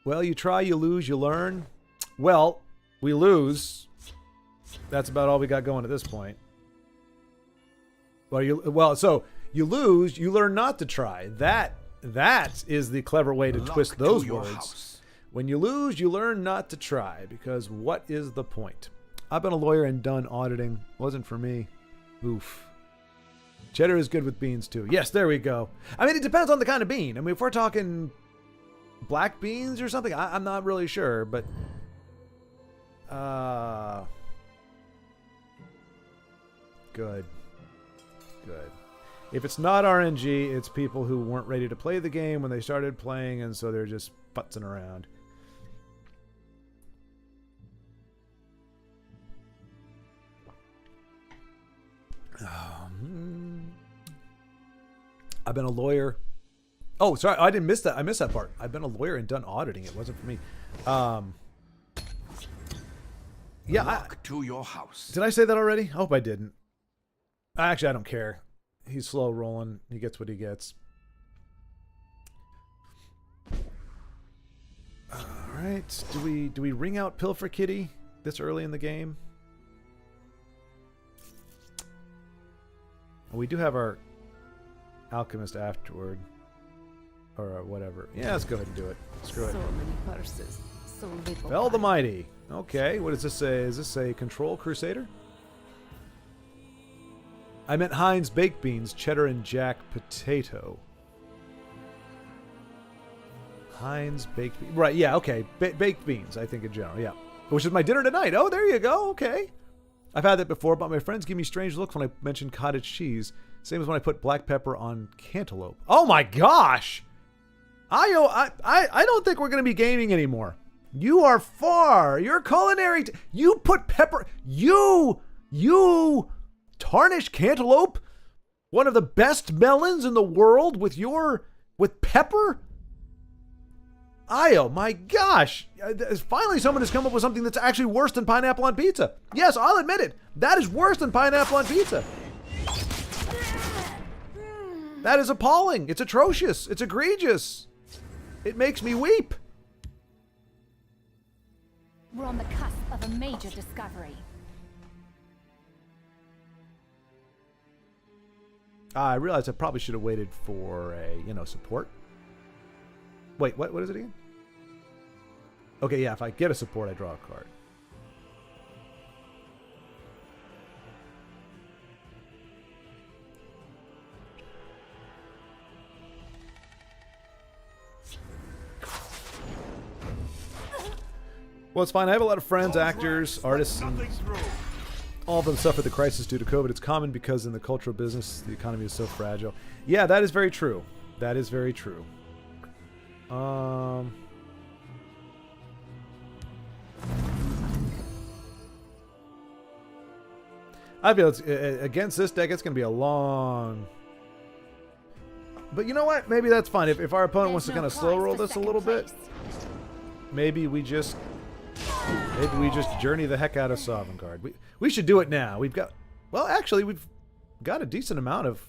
Well, you try, you lose, you learn. Well, we lose. That's about all we got going at this point. So you lose, you learn not to try. That is the clever way to twist those words. When you lose, you learn not to try, because what is the point? I've been a lawyer and done auditing. Wasn't for me. Oof. Cheddar is good with beans, too. Yes, there we go. I mean, it depends on the kind of bean. I mean, if we're talking black beans or something, I'm not really sure, but... Good. If it's not RNG, it's people who weren't ready to play the game when they started playing, and so they're just putzing around. I've been a lawyer. Oh, sorry, I didn't miss that. I missed that part. I've been a lawyer and done auditing. It wasn't for me. Yeah. Lock to your house. Did I say that already? I hope I didn't. Actually, I don't care. He's slow rolling. He gets what he gets. All right. Do we ring out Pilfer Kitty this early in the game? Well, we do have our alchemist afterward, or whatever. Yeah, let's go ahead and do it. Screw it. So many purses, so little. Fell the time. Mighty. Okay, what does this say? Is this a Control Crusader? I meant Heinz baked beans, cheddar and jack potato. Heinz baked beans. Right, yeah, okay. Baked beans, I think in general, yeah. Which is my dinner tonight. Oh, there you go. Okay. I've had that before, but my friends give me strange looks when I mention cottage cheese. Same as when I put black pepper on cantaloupe. Oh my gosh! I don't think we're going to be gaming anymore. You are far. You're culinary. You put pepper. You tarnish cantaloupe, one of the best melons in the world, with pepper. Oh my gosh. Finally someone has come up with something that's actually worse than pineapple on pizza. Yes, I'll admit it. That is worse than pineapple on pizza. That is appalling. It's atrocious. It's egregious. It makes me weep. We're on the cusp of a major discovery. I realized I probably should have waited for a, support. Wait, what is it again? Okay, yeah, if I get a support, I draw a card. Well, it's fine. I have a lot of friends, actors, artists, and all of them suffered the crisis due to COVID. It's common because in the cultural business, the economy is so fragile. Yeah, that is very true. That is very true. I feel it's, against this deck, it's going to be a long... But you know what? Maybe that's fine. If our opponent wants to kind of slow roll this a little bit, maybe we just journey the heck out of Sovngarde. We should do it now. We've got... Well, actually, we've got a decent amount of...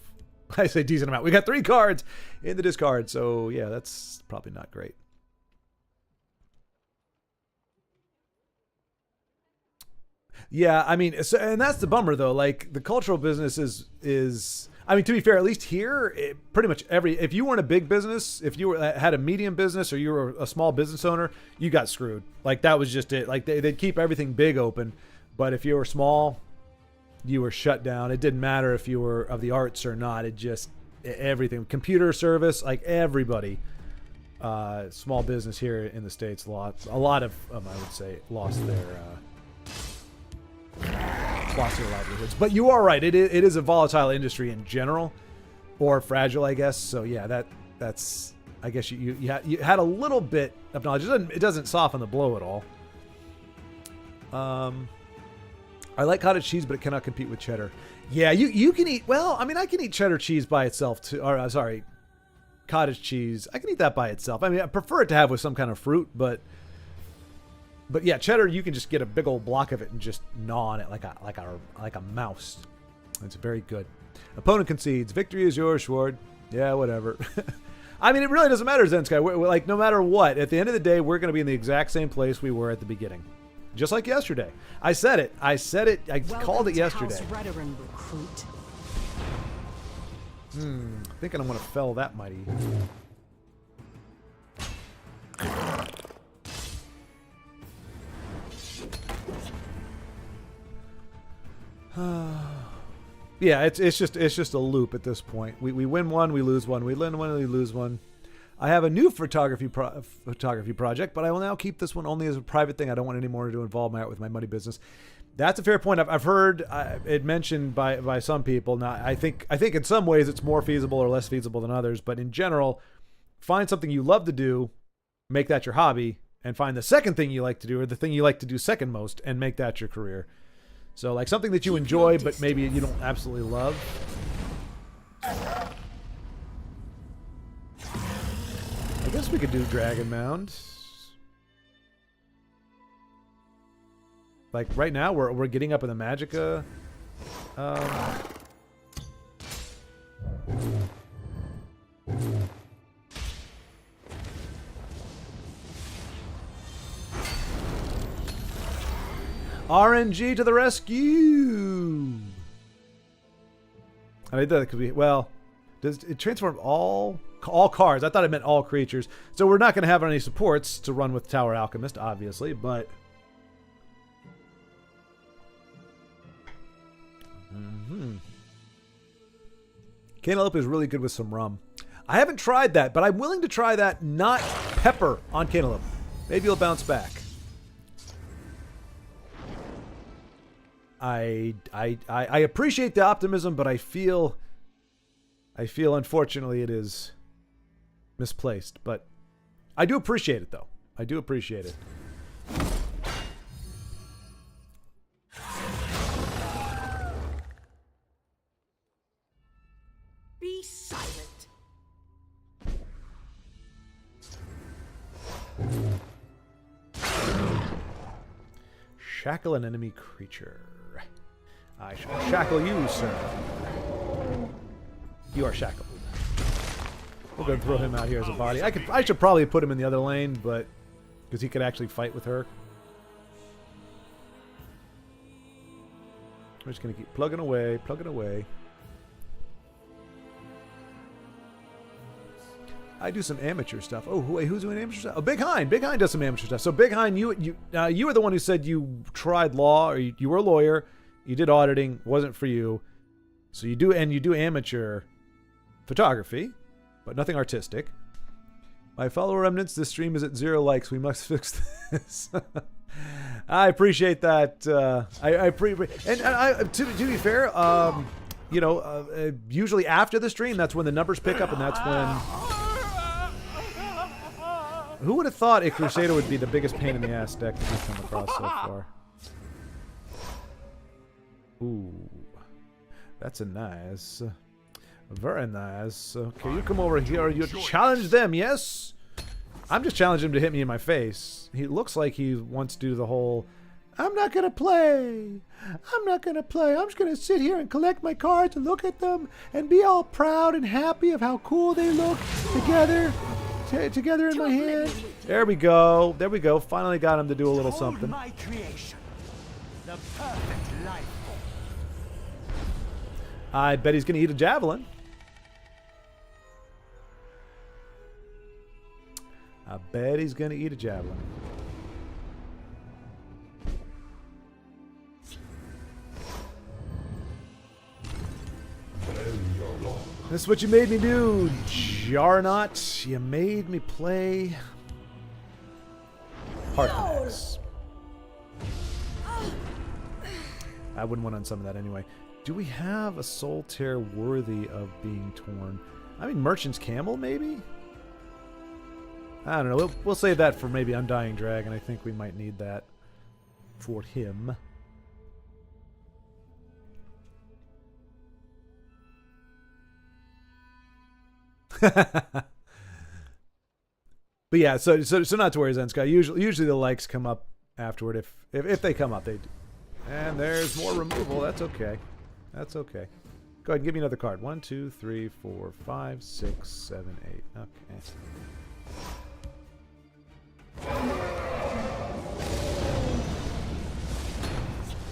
I say decent amount. We got 3 cards in the discard, so yeah, that's probably not great. Yeah, I mean, so, and that's the bummer though. Like the cultural business is I mean, to be fair, at least here, pretty much if you weren't a big business, if you had a medium business or you were a small business owner, you got screwed. Like that was just it. Like they'd keep everything big open, but if you were small, you were shut down. It didn't matter if you were of the arts or not. It just everything, computer service, like everybody. Small business here in the States, a lot of I would say lost their livelihoods. But you are right. It is a volatile industry in general, or fragile, I guess. So yeah, that's I guess you had a little bit of knowledge. It doesn't soften the blow at all. I like cottage cheese, but it cannot compete with cheddar. Yeah, you can eat. Well, I mean, I can eat cheddar cheese by itself too. Or sorry, cottage cheese. I can eat that by itself. I mean, I prefer it to have with some kind of fruit, but yeah, cheddar, you can just get a big old block of it and just gnaw on it like a mouse. It's very good. Opponent concedes. Victory is yours, Schward. Yeah, whatever. I mean, it really doesn't matter, Zensky. We're like, no matter what, at the end of the day, we're going to be in the exact same place we were at the beginning. Just like yesterday. I said it. I called it yesterday. Thinking I'm going to fell that mighty. Yeah, it's just a loop at this point. We win one, we lose one. We win one, we lose one. I have a new photography project, but I will now keep this one only as a private thing. I don't want any more to involve with my money business. That's a fair point. I've heard it mentioned by some people. Now, I think in some ways it's more feasible or less feasible than others, but in general, find something you love to do, make that your hobby, and find the second thing you like to do or the thing you like to do second most, and make that your career. So, like something that you enjoy, but maybe you don't absolutely love. I guess we could do Dragon Mound. Like right now, we're getting up in the Magicka. RNG to the rescue! I mean, that could be, well, does it transform all cards? I thought it meant all creatures. So we're not going to have any supports to run with Tower Alchemist, obviously, but... Cantaloupe is really good with some rum. I haven't tried that, but I'm willing to try that, not pepper on Cantaloupe. Maybe it'll bounce back. I appreciate the optimism, but I feel unfortunately it is misplaced. But I do appreciate it, though. I do appreciate it. Be silent. Shackle an enemy creature. I shall shackle you, sir. You are shackled. We're going to throw him out here as a body. I should probably put him in the other lane, but because he could actually fight with her. I'm just going to keep plugging away, plugging away. I do some amateur stuff. Oh, wait, who's doing amateur stuff? Oh, Big Hein. Big Hein does some amateur stuff. So Big Hein, you were the one who said you tried law, or you were a lawyer. You did auditing. Wasn't for you. So you do amateur photography, but nothing artistic. My fellow remnants, this stream is at 0 likes. We must fix this. I appreciate that. To be fair, usually after the stream, that's when the numbers pick up, and that's when. Who would have thought a Crusader would be the biggest pain in the ass deck that we've come across so far? Ooh, that's a nice. Very nice. Okay, you come over here. You challenge them, yes? I'm just challenging him to hit me in my face. He looks like he wants to do the whole, I'm not going to play. I'm not going to play. I'm just going to sit here and collect my cards and look at them and be all proud and happy of how cool they look together. Together in my hand. There we go. There we go. Finally got him to do a little something. My creation. The perfect life form. I bet he's going to eat a javelin. I bet he's going to eat a javelin. This is what you made me do, Jarnot. You made me play Parthenax. I wouldn't want to unsummon that anyway. Do we have a soul tear worthy of being torn? I mean, Merchant's Camel, maybe? I don't know. We'll save that for maybe Undying Dragon. I think we might need that for him. But yeah, so not to worry, Zenska. Usually the likes come up afterward. If they come up, they do. And there's more removal. That's okay. That's okay. Go ahead and give me another card. 1, 2, 3, 4, 5, 6, 7, 8. Okay.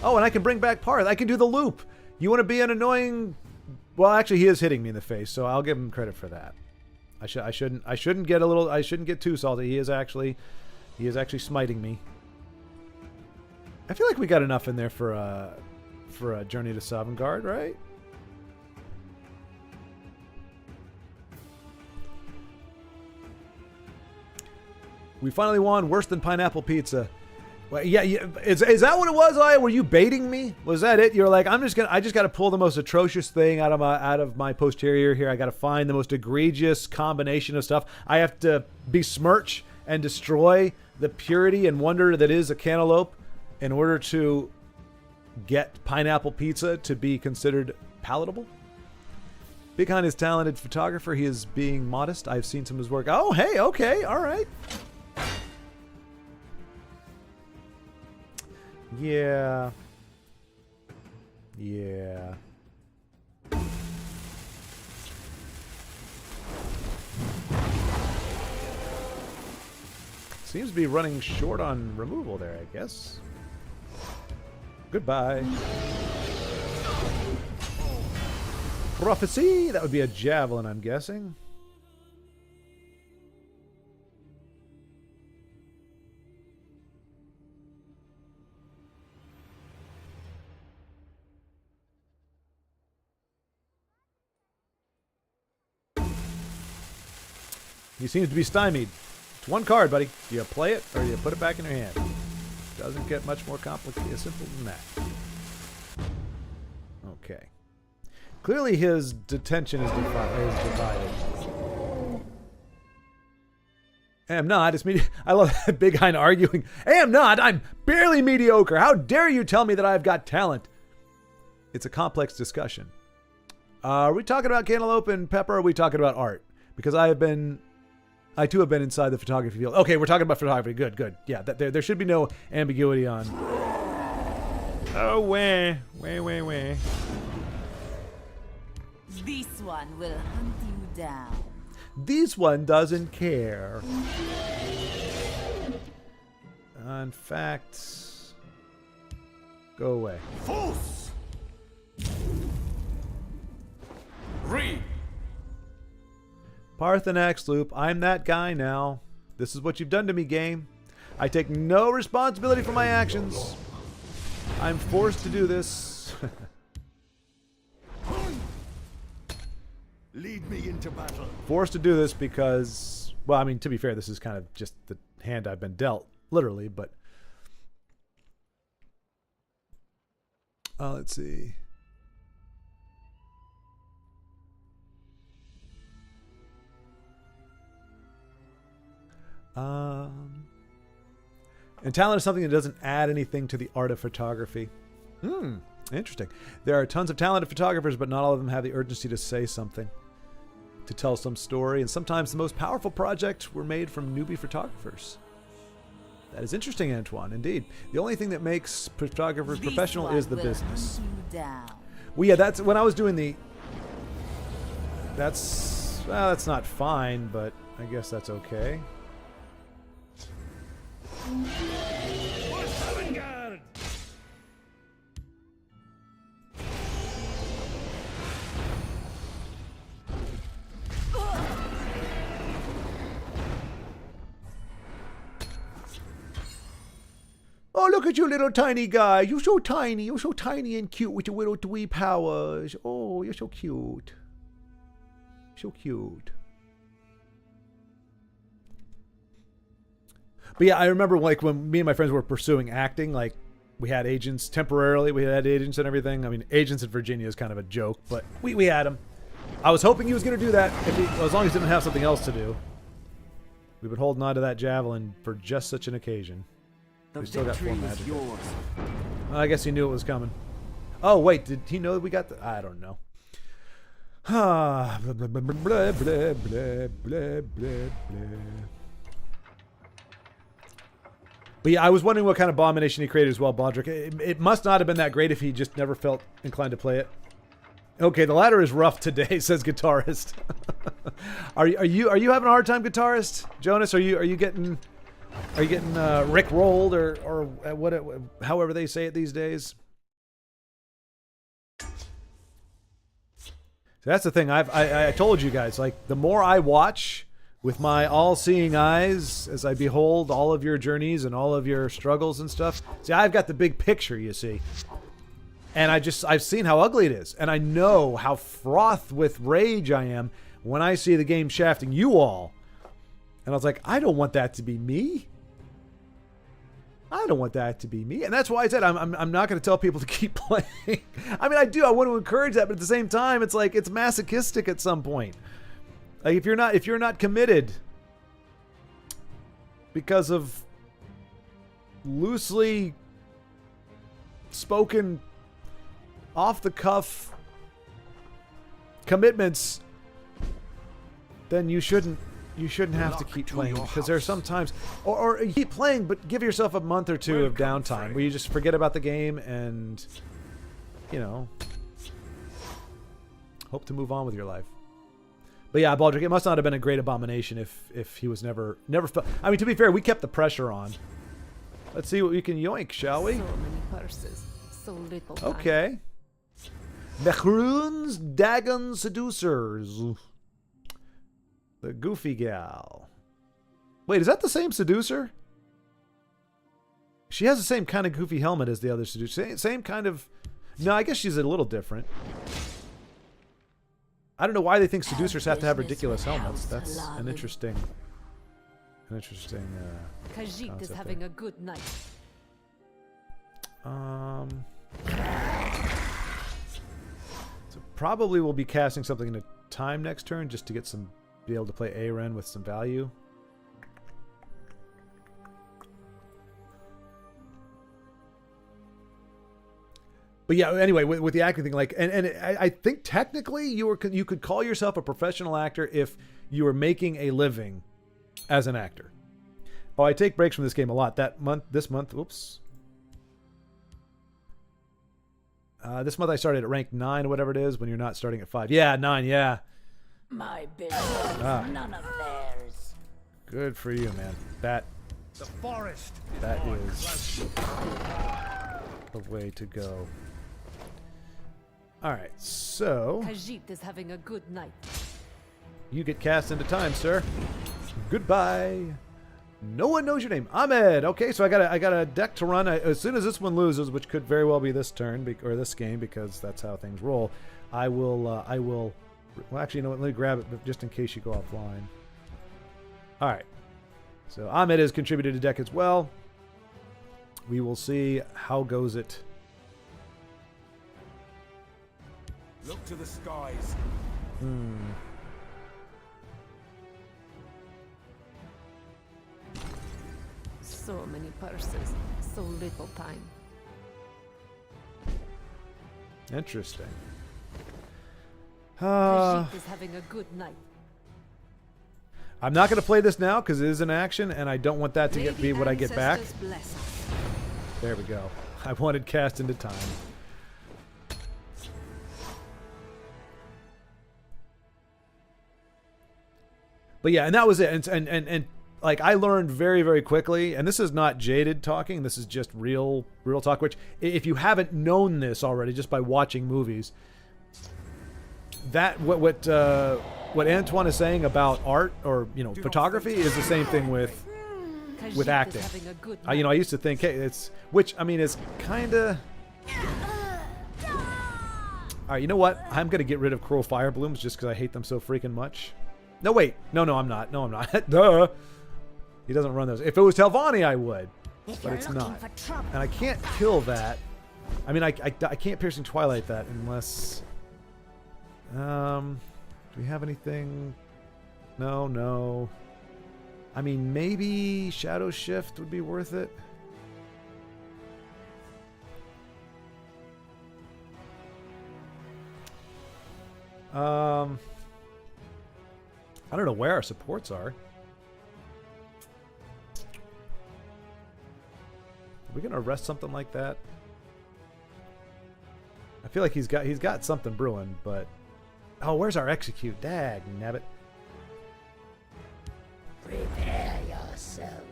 Oh, and I can bring back Parth. I can do the loop. You want to be an annoying? Well, actually, he is hitting me in the face, so I'll give him credit for that. I shouldn't get too salty. He is actually smiting me. I feel like we got enough in there for a Journey to Sovngarde, right? We finally won. Worse than pineapple pizza. Well, yeah. Is that what it was? Were you baiting me? Was that it? You're like, I just got to pull the most atrocious thing out of my posterior here. I got to find the most egregious combination of stuff. I have to besmirch and destroy the purity and wonder that is a cantaloupe in order to get pineapple pizza to be considered palatable. Big Hein is a talented photographer. He is being modest. I've seen some of his work. Oh, hey, okay, all right. Yeah. Yeah. Seems to be running short on removal there, I guess. Goodbye. Prophecy! That would be a javelin, I'm guessing. He seems to be stymied. It's one card, buddy. You play it or you put it back in your hand. Doesn't get much more complicated, simple than that. Okay. Clearly his detention is divided. I'm not. It's me. I love that Big Hein arguing. I'm not. I'm barely mediocre. How dare you tell me that I've got talent? It's a complex discussion. Are we talking about Cantaloupe and Pepper, or are we talking about art? Because I too have been inside the photography field. Okay, we're talking about photography. Good. Yeah, there should be no ambiguity on. Oh, wah. This one will hunt you down. This one doesn't care. In fact, go away. Force! Read! Parthenax loop. I'm that guy now. This is what you've done to me, game. I take no responsibility for my actions. I'm forced to do this. Lead me into battle. Forced to do this because, well, I mean, to be fair, this is kind of just the hand I've been dealt, literally, but... let's see. And talent is something that doesn't add anything to the art of photography. Interesting. There are tons of talented photographers, but not all of them have the urgency to say something, to tell some story. And sometimes the most powerful projects were made from newbie photographers. That is interesting, Antoine, indeed. The only thing that makes photographers professional is the business. Well, yeah, that's when I was doing the... That's not fine, but I guess that's okay. Oh, look at you, little tiny guy. You're so tiny. You're so tiny and cute with your little twee powers. Oh, you're so cute. So cute. But yeah, I remember like when me and my friends were pursuing acting, like we had agents temporarily. We had agents and everything. I mean, agents in Virginia is kind of a joke, but we had him. I was hoping he was going to do that as long as he didn't have something else to do. We've been holding on to that javelin for just such an occasion. We still got 4 magic. I guess he knew it was coming. Oh, wait, did he know that we got the... I don't know. Blah, blah, blah, blah, blah, blah, blah, blah. But yeah, I was wondering what kind of abomination he created as well, Baldric. It must not have been that great if he just never felt inclined to play it. Okay, the ladder is rough today, says guitarist. Are you having a hard time, guitarist? Jonas, are you getting Rick rolled or what? However they say it these days. So that's the thing. I told you guys, like, the more I watch with my all-seeing eyes as I behold all of your journeys and all of your struggles and stuff. See, I've got the big picture, you see. And I've seen how ugly it is. And I know how frothed with rage I am when I see the game shafting you all. And I was like, I don't want that to be me. I don't want that to be me. And that's why I said I'm not going to tell people to keep playing. I mean, I do. I want to encourage that, but at the same time, it's like it's masochistic at some point. Like if you're not committed because of loosely spoken off the cuff commitments, then you shouldn't have to keep playing, because there are some times, or you keep playing, but give yourself a month or two of downtime where you just forget about the game and, you know, hope to move on with your life. But yeah, Baldric, it must not have been a great abomination if he was never felt. I mean, to be fair, we kept the pressure on. Let's see what we can yoink, shall we? So many purses, so little time. Okay. Mehrunes Dagon Seducers. The goofy gal. Wait, is that the same seducer? She has the same kind of goofy helmet as the other seducer. Same kind of... No, I guess she's a little different. I don't know why they think seducers have to have ridiculous helmets. That's an interesting... Khajiit is having a good night. So probably we'll be casting something into time next turn just to get some... Be able to play Aren with some value. But yeah, anyway, with the acting thing, like, and I think technically you could call yourself a professional actor if you were making a living as an actor. Oh, I take breaks from this game a lot. This month, this month I started at rank 9 or whatever it is when you're not starting at 5. Yeah, 9, yeah. My business, none of theirs. Good for you, man. That is the way to go. All right, so Khajiit is having a good night. You get cast into time, sir. Goodbye. No one knows your name. Ahmed. Okay, so I got a deck to run. As soon as this one loses, which could very well be this turn or this game, because that's how things roll, I will. Well, actually, you know what? Let me grab it, but just in case you go offline. All right. So Ahmed has contributed a deck as well. We will see how goes it. Look to the skies. So many purses, so little time. Interesting. Brigitte is having a good night. I'm not going to play this now because it is an action, and I don't want that to be what I get back. Ancestors bless us. There we go. I wanted cast into time. But yeah, and that was it. And like I learned very, very quickly, and this is not jaded talking, this is just real talk, which if you haven't known this already just by watching movies, that what Antoine is saying about art or, you know, photography is the same thing with Brigitte acting. is having a good You know, night. I used to think, hey, it's, which I mean is kind of. All right, you know what? I'm gonna get rid of Cruel Fire Blooms just because I hate them so freaking much. No, wait. No, I'm not. No, I'm not. Duh. He doesn't run those. If it was Telvanni, I would, but it's not. And I can't kill that. I mean, I can't Piercing Twilight that unless. Do we have anything? No. I mean, maybe Shadow Shift would be worth it. I don't know where our supports are. Are we gonna arrest something like that? I feel like he's got something brewing, but oh, where's our execute? Dag nabbit. Prepare yourself.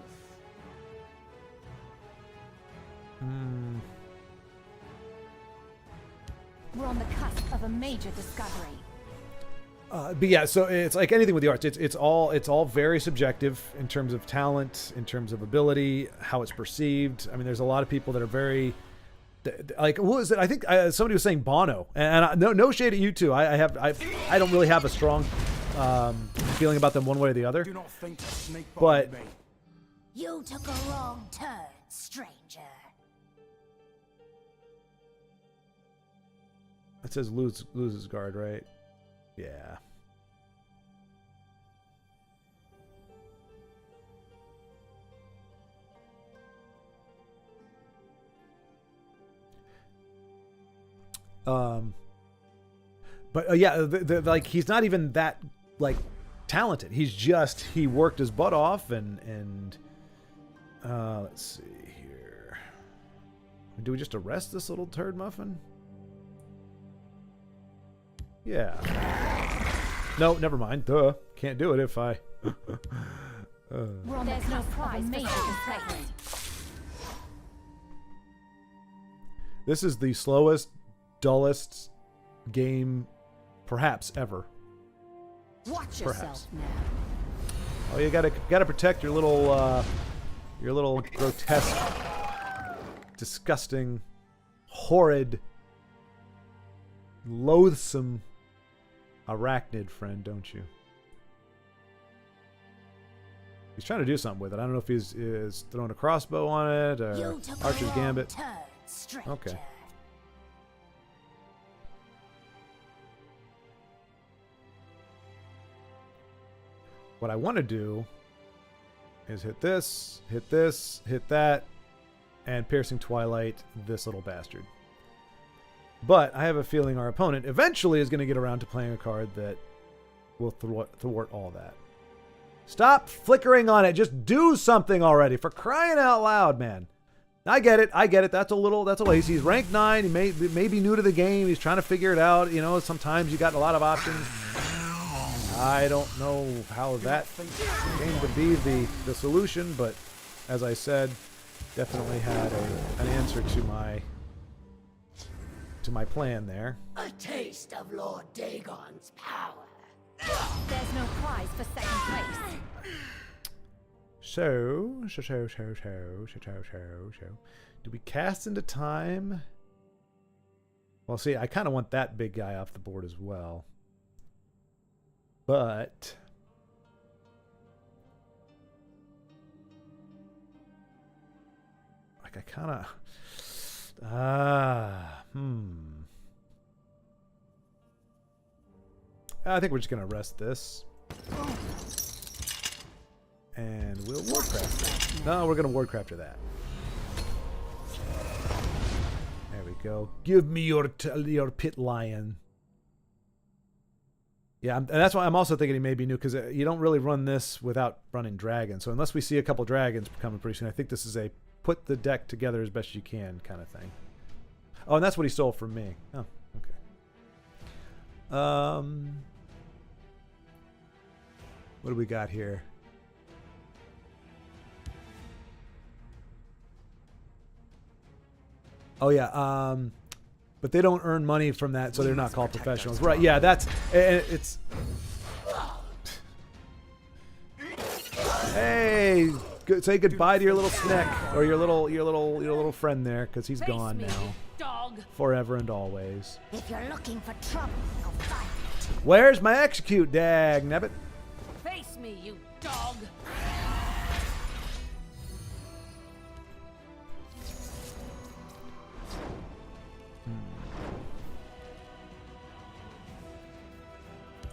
We're on the cusp of a major discovery. But yeah, so it's like anything with the arts. It's all very subjective in terms of talent, in terms of ability, how it's perceived. I mean, there's a lot of people that are very like, what was it? I think somebody was saying Bono, and no shade at you two. I don't really have a strong feeling about them one way or the other. Do not think to sneak But- behind me. You took a wrong turn, stranger. It says loses guard, right? Yeah. But yeah, like he's not even that like talented. He worked his butt off and let's see here. Do we just arrest this little turd muffin? Yeah. No, never mind. Duh. Can't do it if I. We're on There's no prize for discovery. This is the slowest, dullest game, perhaps ever. Watch Perhaps. yourself now. Oh, you gotta protect your little grotesque, disgusting, horrid, loathsome arachnid friend, don't you? He's trying to do something with it. I don't know if he's throwing a crossbow on it or You took Archer's a wrong Gambit. turn, stranger. Okay. What I want to do is hit this, hit that, and Piercing Twilight this little bastard. But I have a feeling our opponent eventually is going to get around to playing a card that will thwart all that. Stop flickering on it. Just do something already. For crying out loud, man. I get it. That's a little he's ranked 9. He may be new to the game. He's trying to figure it out. You know, sometimes you got a lot of options. I don't know how that came to be the solution, but as I said, definitely had an answer to my plan there. A taste of Lord Dagon's power. There's no prize for second place. So. Do we cast into time? Well, see, I kind of want that big guy off the board as well. But like I kind of I think we're just gonna rest this. And we'll Wardcraft it. No, we're gonna Wardcraft that. There we go. Give me your pit lion. Yeah, and that's why I'm also thinking he may be new, because you don't really run this without running dragons. So unless we see a couple dragons coming pretty soon, I think this is a put the deck together as best you can kind of thing. Oh, and that's what he stole from me. Oh, okay. What do we got here? Oh yeah, but they don't earn money from that, so they're not called professionals, right? Yeah, that's it's. Hey, say goodbye to your little snack or your little friend there, because he's gone now, Dog. forever and always. If you're looking for trouble, you'll find it. Where's my execute, dag nabbit? Face me, you dog.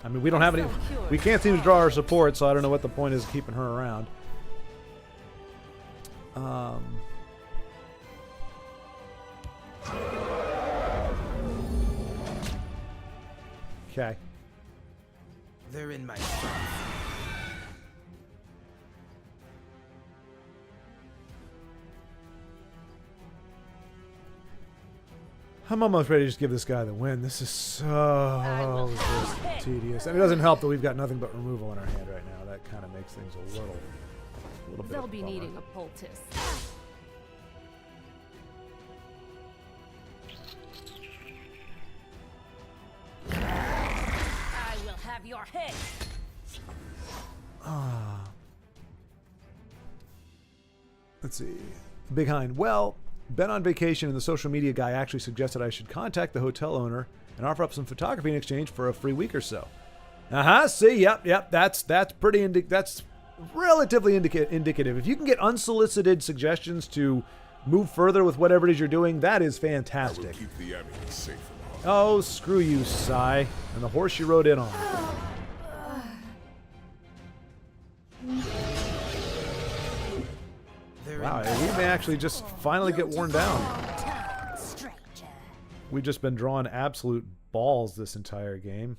I mean, we don't have any. We can't seem to draw our support, so I don't know what the point is of keeping her around. Okay. They're in my sights. I'm almost ready to just give this guy the win. This is so just tedious. And it doesn't help that we've got nothing but removal in our hand right now. That kind of makes things a little bit They'll of a be bummer. needing a poultice. I will have your head. Let's see. Big Hind. Well, been on vacation, and the social media guy actually suggested I should contact the hotel owner and offer up some photography in exchange for a free week or so. See, yep. That's pretty. That's relatively indicative. If you can get unsolicited suggestions to move further with whatever it is you're doing, that is fantastic. Keep the amulet safe from harm. Oh, screw you, Sai, and the horse you rode in on. Wow, we may actually just finally get worn down. We've just been drawing absolute balls this entire game.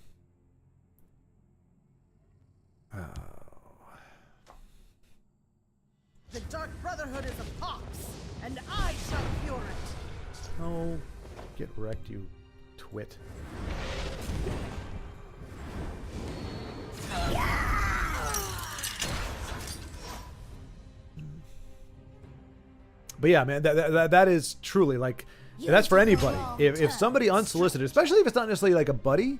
Oh. The Dark Brotherhood is a pox, and I shall cure it. Oh, get wrecked, you twit. But yeah, man, that is truly like, that's for anybody. If somebody unsolicited, especially if it's not necessarily like a buddy,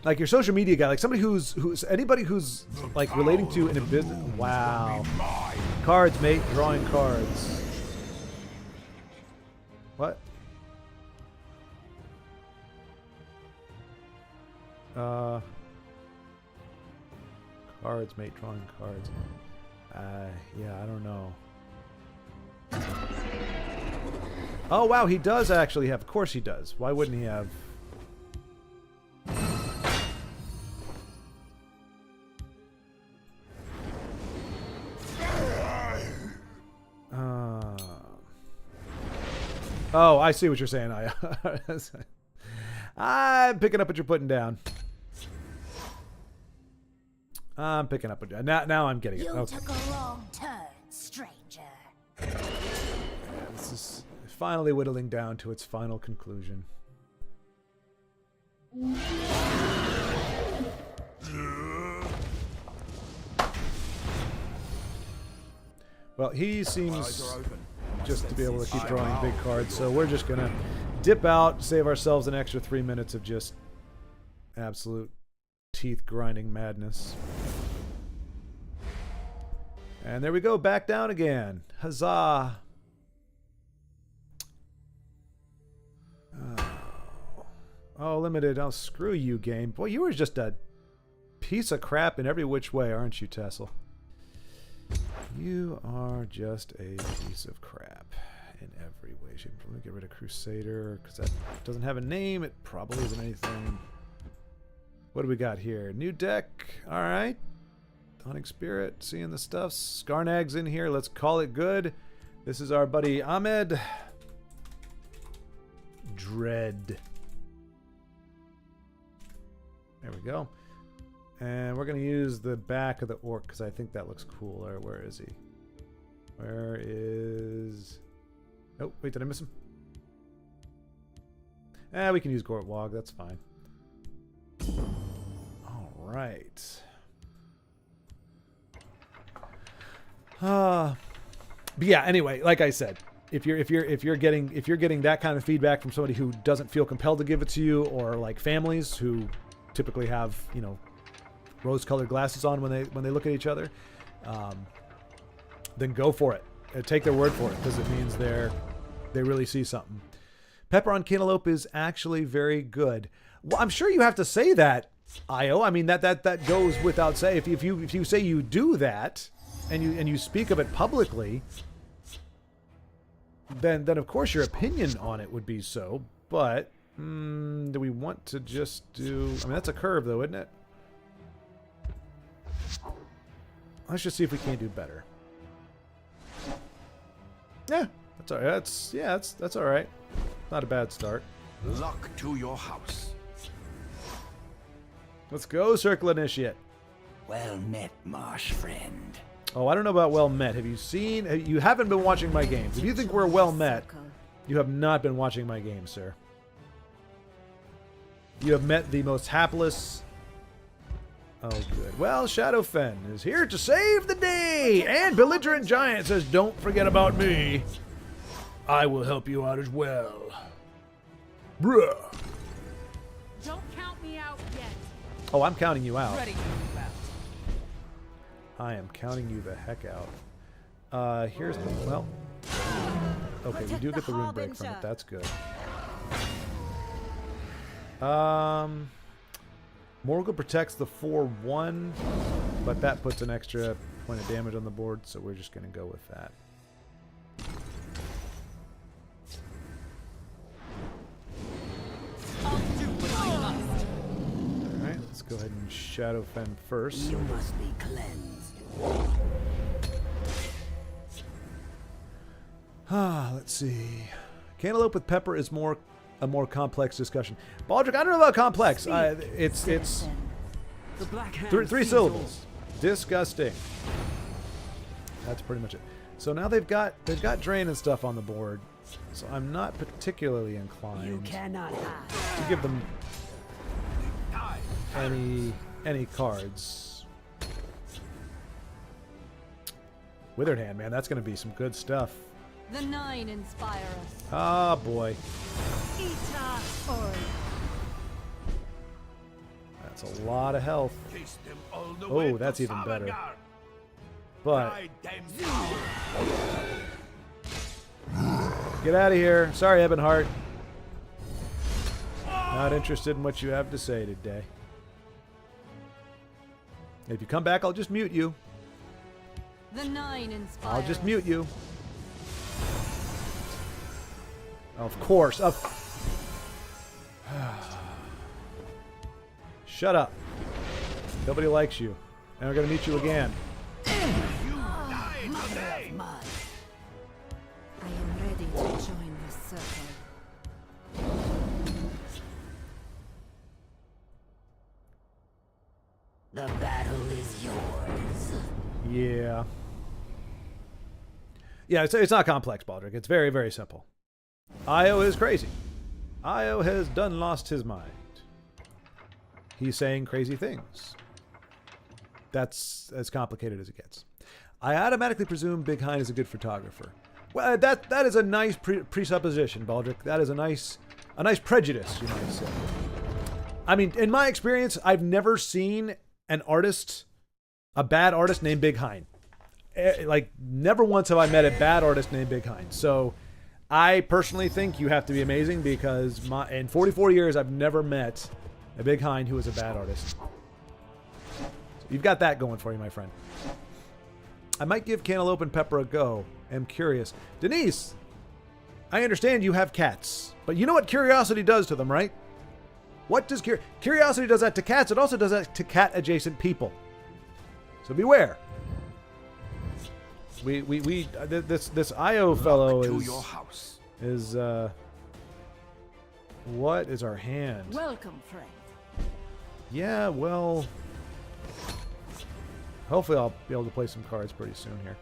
like your social media guy, like somebody who's anybody who's like relating to in a business. Wow, cards, mate, drawing cards. What? Cards, mate, drawing cards. Yeah, I don't know. Oh wow, he does actually have. Of course he does. Why wouldn't he have? Oh, I see what you're saying. I'm picking up what you're putting down. I'm picking up what now I'm getting it. You Okay. took a wrong turn, stranger. This is finally whittling down to its final conclusion. Well, he seems just to be able to keep drawing big cards, so we're just gonna dip out, save ourselves an extra 3 minutes of just absolute teeth grinding madness. And there we go, back down again. Huzzah. Oh, limited. Oh, screw you, game. Boy, you were just a piece of crap in every which way, aren't you, TESL? You are just a piece of crap in every way. Shape. Let me get rid of Crusader, because that doesn't have a name. It probably isn't anything. What do we got here? New deck. All right. Haunting Spirit. Seeing the stuff. Skarnag's in here. Let's call it good. This is our buddy Ahmed. Dread. There we go. And we're going to use the back of the orc because I think that looks cooler. Where is he? Where is... Oh, wait, did I miss him? We can use Gortwog. That's fine. All right. But yeah, anyway, like I said, if you're getting that kind of feedback from somebody who doesn't feel compelled to give it to you, or like families who typically have, you know, rose-colored glasses on when they look at each other, then go for it. Take their word for it, because it means they really see something. Pepper on Cantaloupe is actually very good. Well, I'm sure you have to say that, Io. I mean, that goes without saying. If you say you do that, and you speak of it publicly, then of course your opinion on it would be so. But do we want to just do... I mean, that's a curve, though, isn't it? Let's just see if we can't do better. Yeah, that's all right. That's all right. Not a bad start. Luck to your house. Let's go, Circle Initiate. Well met, marsh friend. Oh, I don't know about well met. Have you seen... You haven't been watching my games. If you think we're well met, you have not been watching my games, sir. You have met the most hapless... Oh, good. Well, Shadowfen is here to save the day! And Belligerent Giant says, don't forget about me. I will help you out as well. Bruh. Don't count me out yet. Oh, I'm counting you out. Ready to move out. I am counting you the heck out. Here's the... Well... Okay, we do get the rune break from it. That's good. Morgul protects the 4-1, but that puts an extra point of damage on the board, so we're just going to go with that. I'll do what I must. Alright, let's go ahead and Shadowfen first. You must be cleansed. Let's see. Cantaloupe with pepper is a more complex discussion. Baldric, I don't know about complex. It's The Black Hand three sees syllables. Disgusting. That's pretty much it. So now they've got drain and stuff on the board. So I'm not particularly inclined You cannot hide. to give them any cards. Withered Hand, man, that's going to be some good stuff. The 9 inspire us. Ah, boy. Ita Ori. That's a lot of health. Chase them all the Oh, way to that's even better. Savagar. But Ride them down. get out of here. Sorry, Ebonheart. Not interested in what you have to say today. If you come back, I'll just mute you. The 9 inspire I'll just us. mute you. Of course. Shut up. Nobody likes you. And we're going to meet you again. You die today. I am ready to join this circle. The battle is yours. Yeah. Yeah, it's not complex, Baldric. It's very, very simple. Io is crazy. Io has done lost his mind. He's saying crazy things. That's as complicated as it gets. I automatically presume Big Hein is a good photographer. Well, that is a nice presupposition, Baldric. That is a nice prejudice, you might say. I mean, in my experience, I've never seen an artist, a bad artist named Big Hein. Like, never once have I met a bad artist named Big Hein. So, I personally think you have to be amazing because in 44 years, I've never met a Big Hein who is a bad artist. So you've got that going for you, my friend. I might give Cantaloupe and Pepper a go. I'm curious. Denise, I understand you have cats, but you know what curiosity does to them, right? What does curiosity does that to cats? It also does that to cat-adjacent people. So beware. This IO fellow to is your house. What is our hand? Welcome, friend. Yeah, well, hopefully I'll be able to play some cards pretty soon here.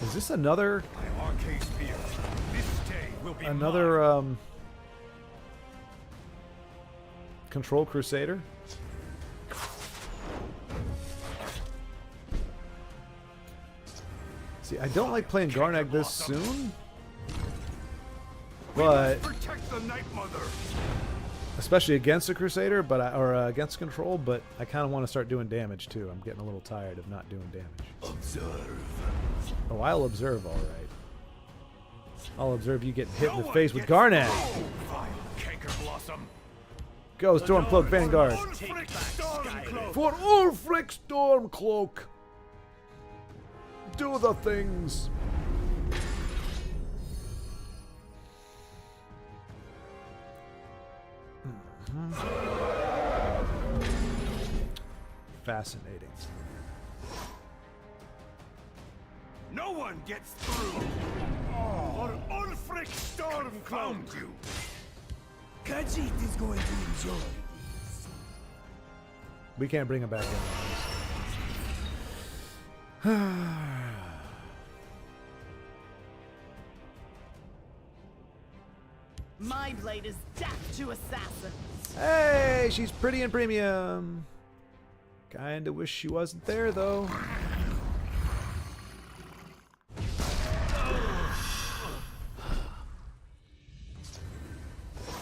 Is this another My arcade spear. This day will be another mine. Control Crusader? See, I don't like playing Garnag this soon, but Protect the Night Mother. especially against a Crusader, or against Control. But I kind of want to start doing damage too. I'm getting a little tired of not doing damage. Observe. Oh, I'll observe, all right. I'll observe you getting hit in the No face one with gets Garnag. through, vile Canker Blossom. Go, Stormcloak Vanguard. Ulfric Stormcloak. For Ulfric Stormcloak. Do the things. Fascinating. No one gets through. For Ulfric Stormcloak. Found you. Khajiit is going to enjoy. We can't bring him back in. My blade is death to assassins. Hey, she's pretty and premium. Kinda wish she wasn't there, though.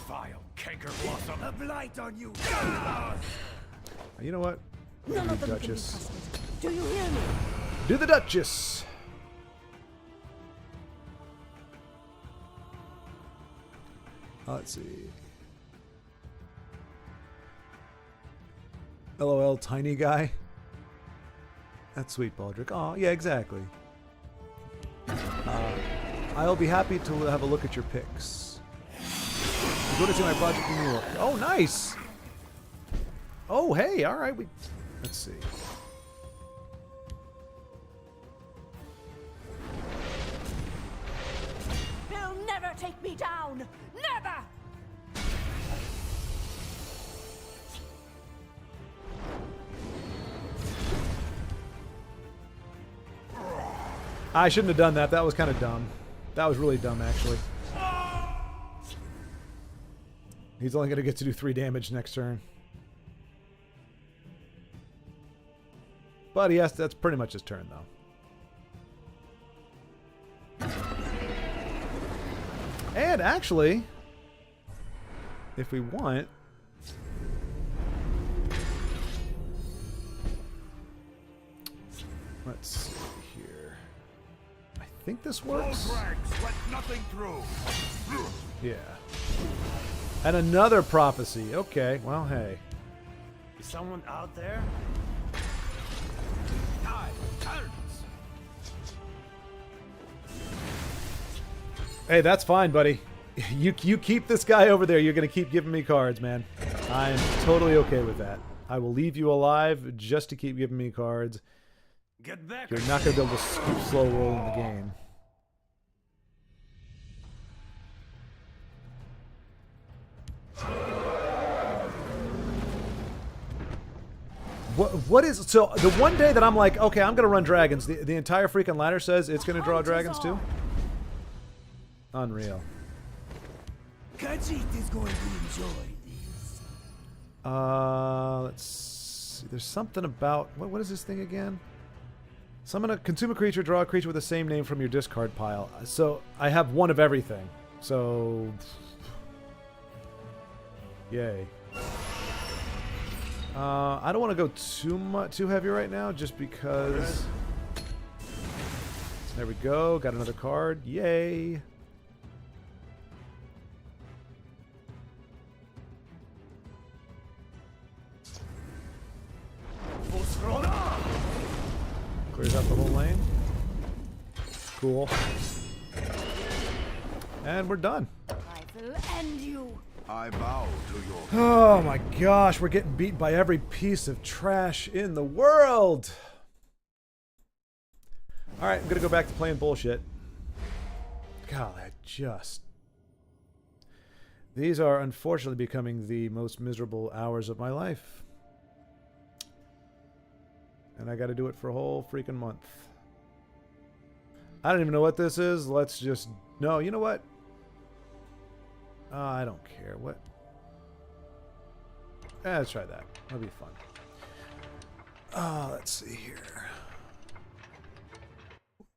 Vile Canker Blossom. A blight on you. You know what? None of them can be Duchess. trusted. Do you hear me? Do the Duchess. Let's see. LOL, tiny guy. That's sweet, Baldric. Oh, yeah, exactly. I'll be happy to have a look at your pics. Go to see my project in New York. Oh, nice. Oh, hey, all right. Let's see. He'll never take me down. Never. I shouldn't have done that. That was kind of dumb. That was really dumb, actually. He's only going to get to do 3 damage next turn. But yes, that's pretty much his turn, though. And actually, if we want... Let's see here. I think this works. Those rags let nothing through. Yeah. And another prophecy. Okay, well, hey. Is someone out there? Tide turns. Hey, that's fine, buddy. You keep this guy over there. You're going to keep giving me cards, man. I'm totally okay with that. I will leave you alive just to keep giving me cards. Get back. You're not going to be able to keep slow rolling the game. What is... So, the one day that I'm like, okay, I'm going to run dragons, the entire freaking ladder says it's going to draw dragons too? Unreal. Khajiit is going to enjoy this. Let's see. There's something about... What is this thing again? Summon a... Consume a creature, draw a creature with the same name from your discard pile. So, I have one of everything. So... Yay. I don't want to go too heavy right now, just because. There we go. Got another card. Yay. Clears out the whole lane. Cool. And we're done. I will end you. I bow to your... Oh my gosh, we're getting beat by every piece of trash in the world. Alright, I'm gonna go back to playing bullshit. God, these are unfortunately becoming the most miserable hours of my life. And I gotta do it for a whole freaking month. I don't even know what this is. Let's just... No, you know what? I don't care. What? Let's try that. That'll be fun. Let's see here.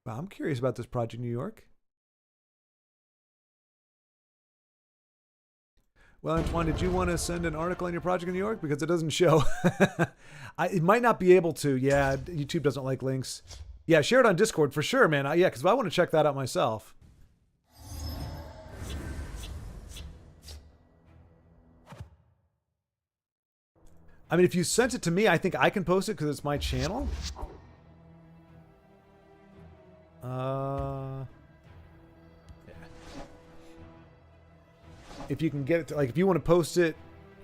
Wow, I'm curious about this Project New York. Well, Antoine, did you want to send an article on your Project in New York? Because it doesn't show. It might not be able to. Yeah, YouTube doesn't like links. Yeah, share it on Discord for sure, man. Yeah, because I want to check that out myself. I mean, if you sent it to me, I think I can post it because it's my channel. Yeah. If you can get it to, like, if you want to post it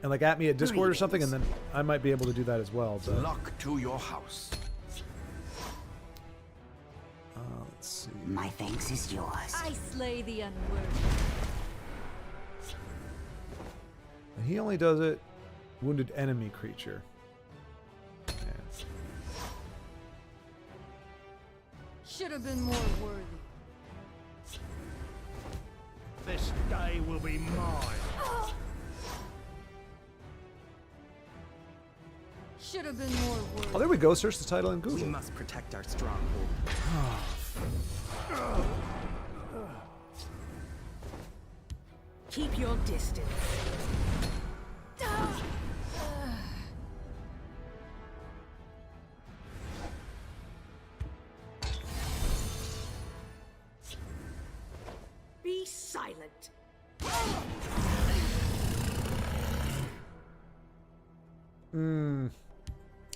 and like at me at Discord or something, and then I might be able to do that as well. But Luck to your house. let's see. My thanks is yours. I slay the unworthy. And he only does it wounded enemy creature. Yeah. Should have been more worthy. This day will be mine. Should have been more worthy. Oh, there we go. Search the title in We Google. must protect our stronghold. Keep your distance. Be silent.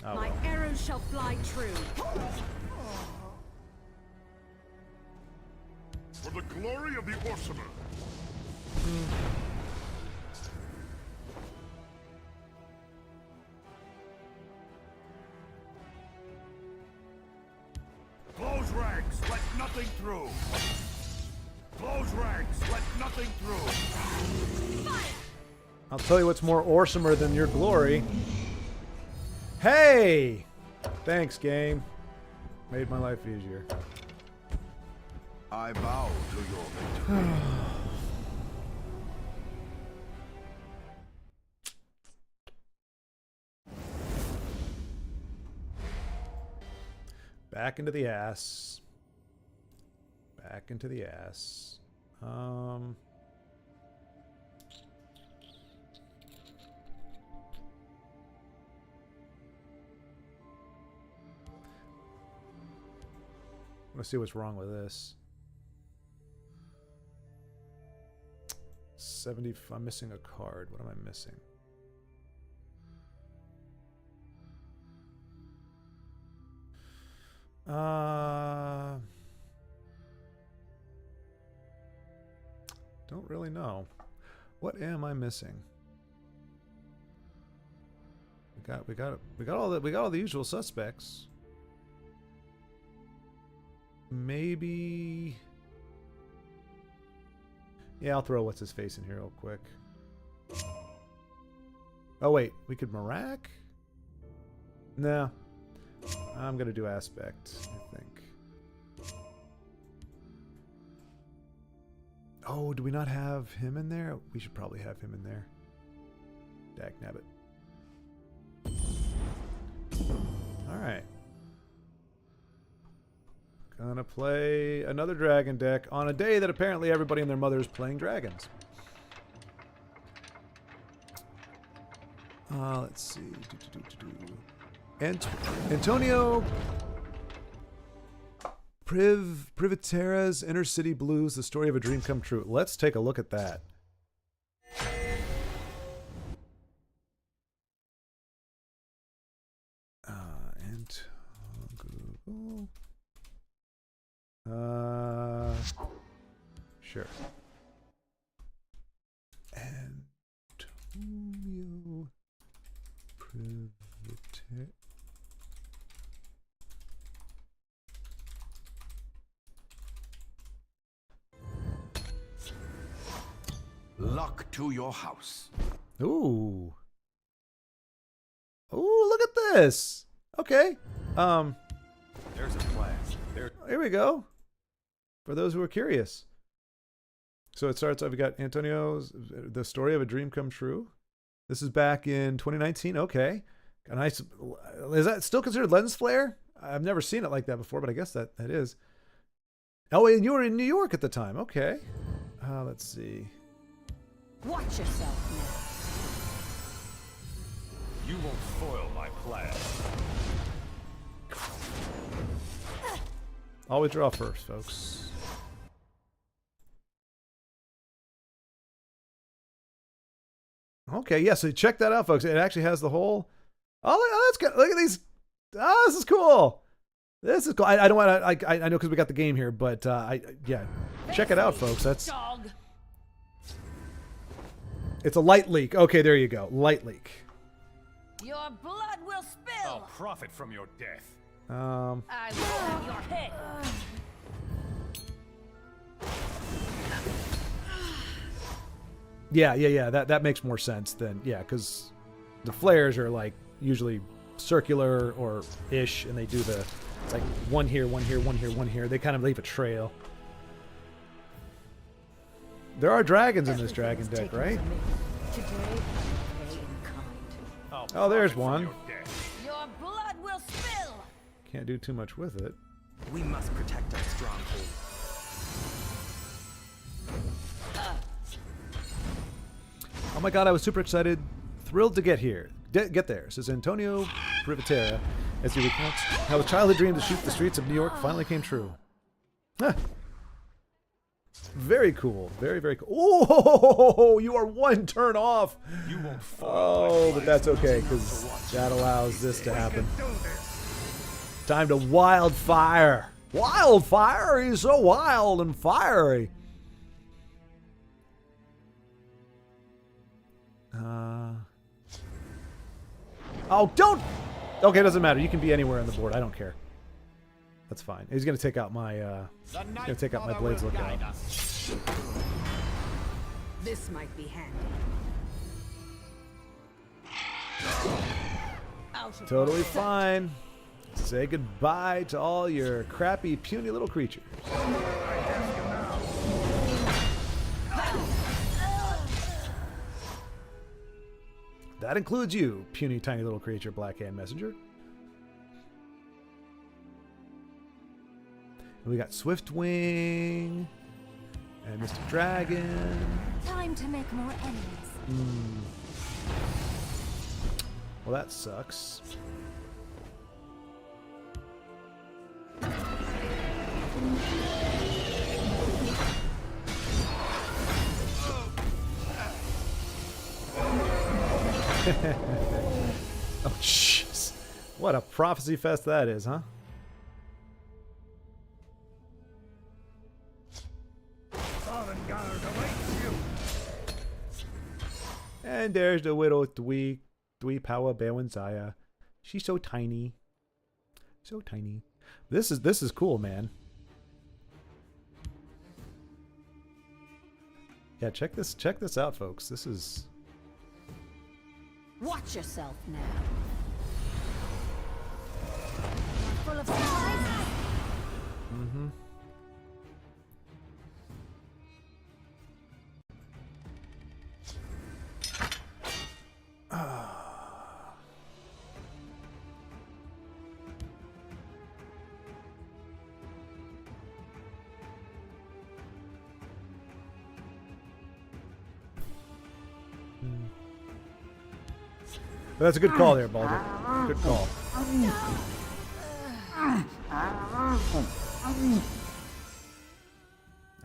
Oh, My well. arrows shall fly true. For the glory of the Orsimer. Close ranks, let nothing through. Close ranks, let nothing through. I'll tell you what's more awesomer than your glory. Hey! Thanks, game. Made my life easier. I bow to your victory. Back into the ass. Back into the ass. Let's see what's wrong with this. 70. I'm missing a card. What am I missing? Don't really know. What am I missing? We got all the usual suspects. Maybe. Yeah, I'll throw what's his face in here real quick. Oh wait, we could Marak? No. I'm gonna do aspect, I think. Oh, do we not have him in there? We should probably have him in there. Dagnabbit. Alright. Gonna play another dragon deck on a day that apparently everybody and their mother is playing dragons. Let's see. Antonio Privatera's Inner City Blues, The Story of a Dream Come True. Let's take a look at that. And Google. Sure. Antonio Privatera. Luck to your house. Ooh. Ooh, look at this. Okay. There's a plan. Here we go. For those who are curious. So it starts off, we got Antonio's The Story of a Dream Come True. This is back in 2019. Okay. A nice, is that still considered lens flare? I've never seen it like that before, but I guess that is. Oh, and you were in New York at the time. Okay. Let's see. Watch yourself now. You won't foil my plan. Always draw first, folks. Okay, yeah, so check that out, folks. It actually has the whole... Oh, that's good. Look at these. Oh, this is cool. This is cool. I don't want to... I know because we got the game here, but yeah. Check it out, folks. That's... Dog. It's a light leak. Okay, there you go. Light leak. Your blood will spill. I'll profit from your death. I will have your head. Yeah. That makes more sense than... Yeah, because the flares are like usually circular or ish, and they do the... It's like one here, one here, one here, one here. They kind of leave a trail. There are dragons in this dragon deck, right? Today, I pay in kind. Oh, there's one. Your blood will spill. Can't do too much with it. We must protect our stronghold. Oh my god, I was super excited. Thrilled to get here. Get there, says Antonio Privatera, as he recounts how his childhood dream to shoot the streets of New York finally came true. Huh. Very cool. Very, very cool. Oh, you are one turn off. You won't foil Oh, but that's okay, because that allows this to happen. Time to wildfire. Wildfire? He's so wild and fiery. Oh, don't. Okay, it doesn't matter. You can be anywhere on the board. I don't care. That's fine. He's gonna take out my. He's gonna take out my Blades Lookout. This might be handy. Totally fine. Say goodbye to all your crappy, puny little creatures. That includes you, puny, tiny little creature, Black Hand Messenger. We got Swiftwing and Mr. Dragon. Time to make more enemies. Well, that sucks. Oh, jeez. What a prophecy fest that is, huh? And there's the widow Dwee Power Bewanzaya. She's so tiny. So tiny. This is cool, man. Yeah, check this out, folks. This is... Watch yourself now. Full of surprises. Mm-hmm. But that's a good call there, Baldur. Good call. I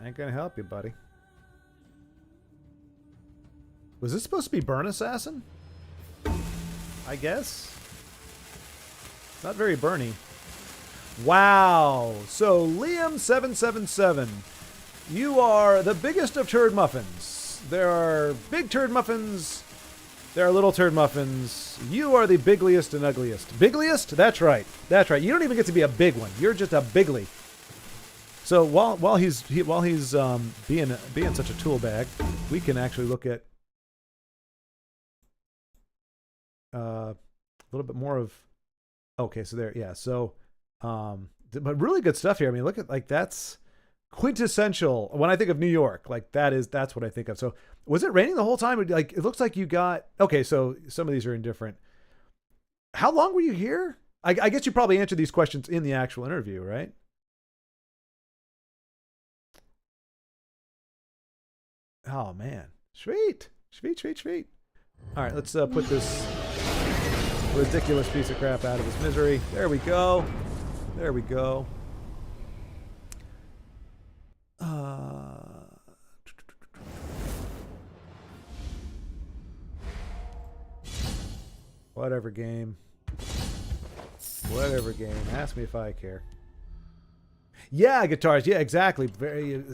ain't gonna help you, buddy. Was this supposed to be Burn Assassin? I guess. It's not very burny. Wow. So, Liam777, you are the biggest of turd muffins. There are big turd muffins. There are little turd muffins. You are the bigliest and ugliest. Bigliest? That's right. That's right. You don't even get to be a big one. You're just a bigly. So while he's being such a tool bag, we can actually look at a little bit more of. Okay, so there, yeah. So, but really good stuff here. I mean, look at like that's quintessential. When I think of New York, like that's what I think of. So, was it raining the whole time? Like it looks like you got. Okay, so some of these are indifferent. How long were you here? I guess you probably answered these questions in the actual interview, right? Oh man, sweet. All right, let's put this ridiculous piece of crap out of his misery. There we go. Whatever game. Ask me if I care. Yeah, guitars. Yeah, exactly. Very.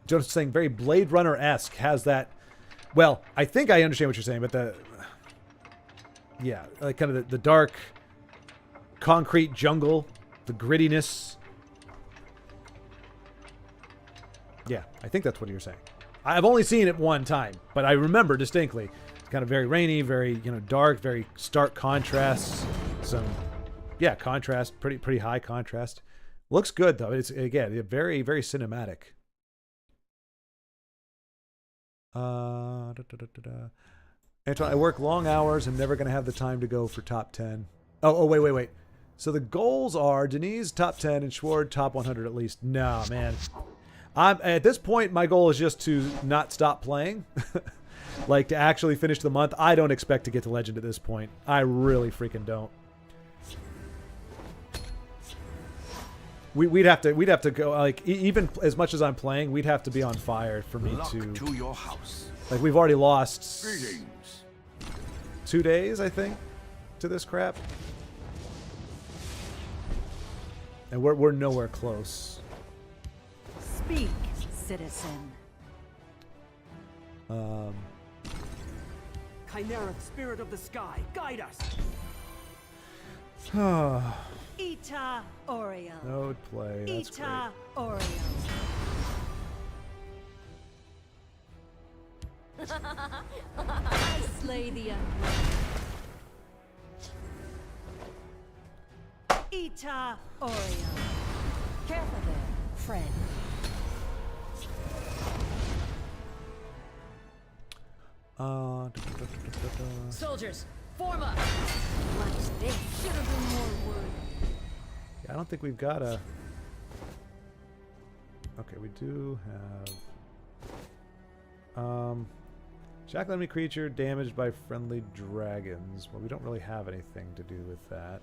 Jonas is saying very Blade Runner-esque. Has that. Well, I think I understand what you're saying, but yeah, like kind of the dark, concrete jungle, the grittiness. Yeah, I think that's what you're saying. I've only seen it one time, but I remember distinctly. It's kind of very rainy, very dark, very stark contrasts. Some, yeah, contrast, pretty high contrast. Looks good though. It's again very very cinematic. Antoine, I work long hours. I'm never going to have the time to go for top 10. Oh, wait. So the goals are Denise top 10 and Schward top 100 at least. No, man. At this point, my goal is just to not stop playing. Like to actually finish the month. I don't expect to get to Legend at this point. I really freaking don't. We'd have to go like even as much as I'm playing, we'd have to be on fire for me to your house. Like we've already lost Greetings. 2 days, I think, to this crap, and we're nowhere close. Speak, citizen. Chimeric spirit of the sky, guide us. Ita Oriel. Node play. That's Ita Oriel. I slay the unworthy. Ita Oriel. Careful there, friend. Soldiers, form up. Watch this. Should have been more wood. Yeah, I don't think we've got a. Okay, we do have. Shackle enemy creature damaged by friendly dragons. Well, we don't really have anything to do with that.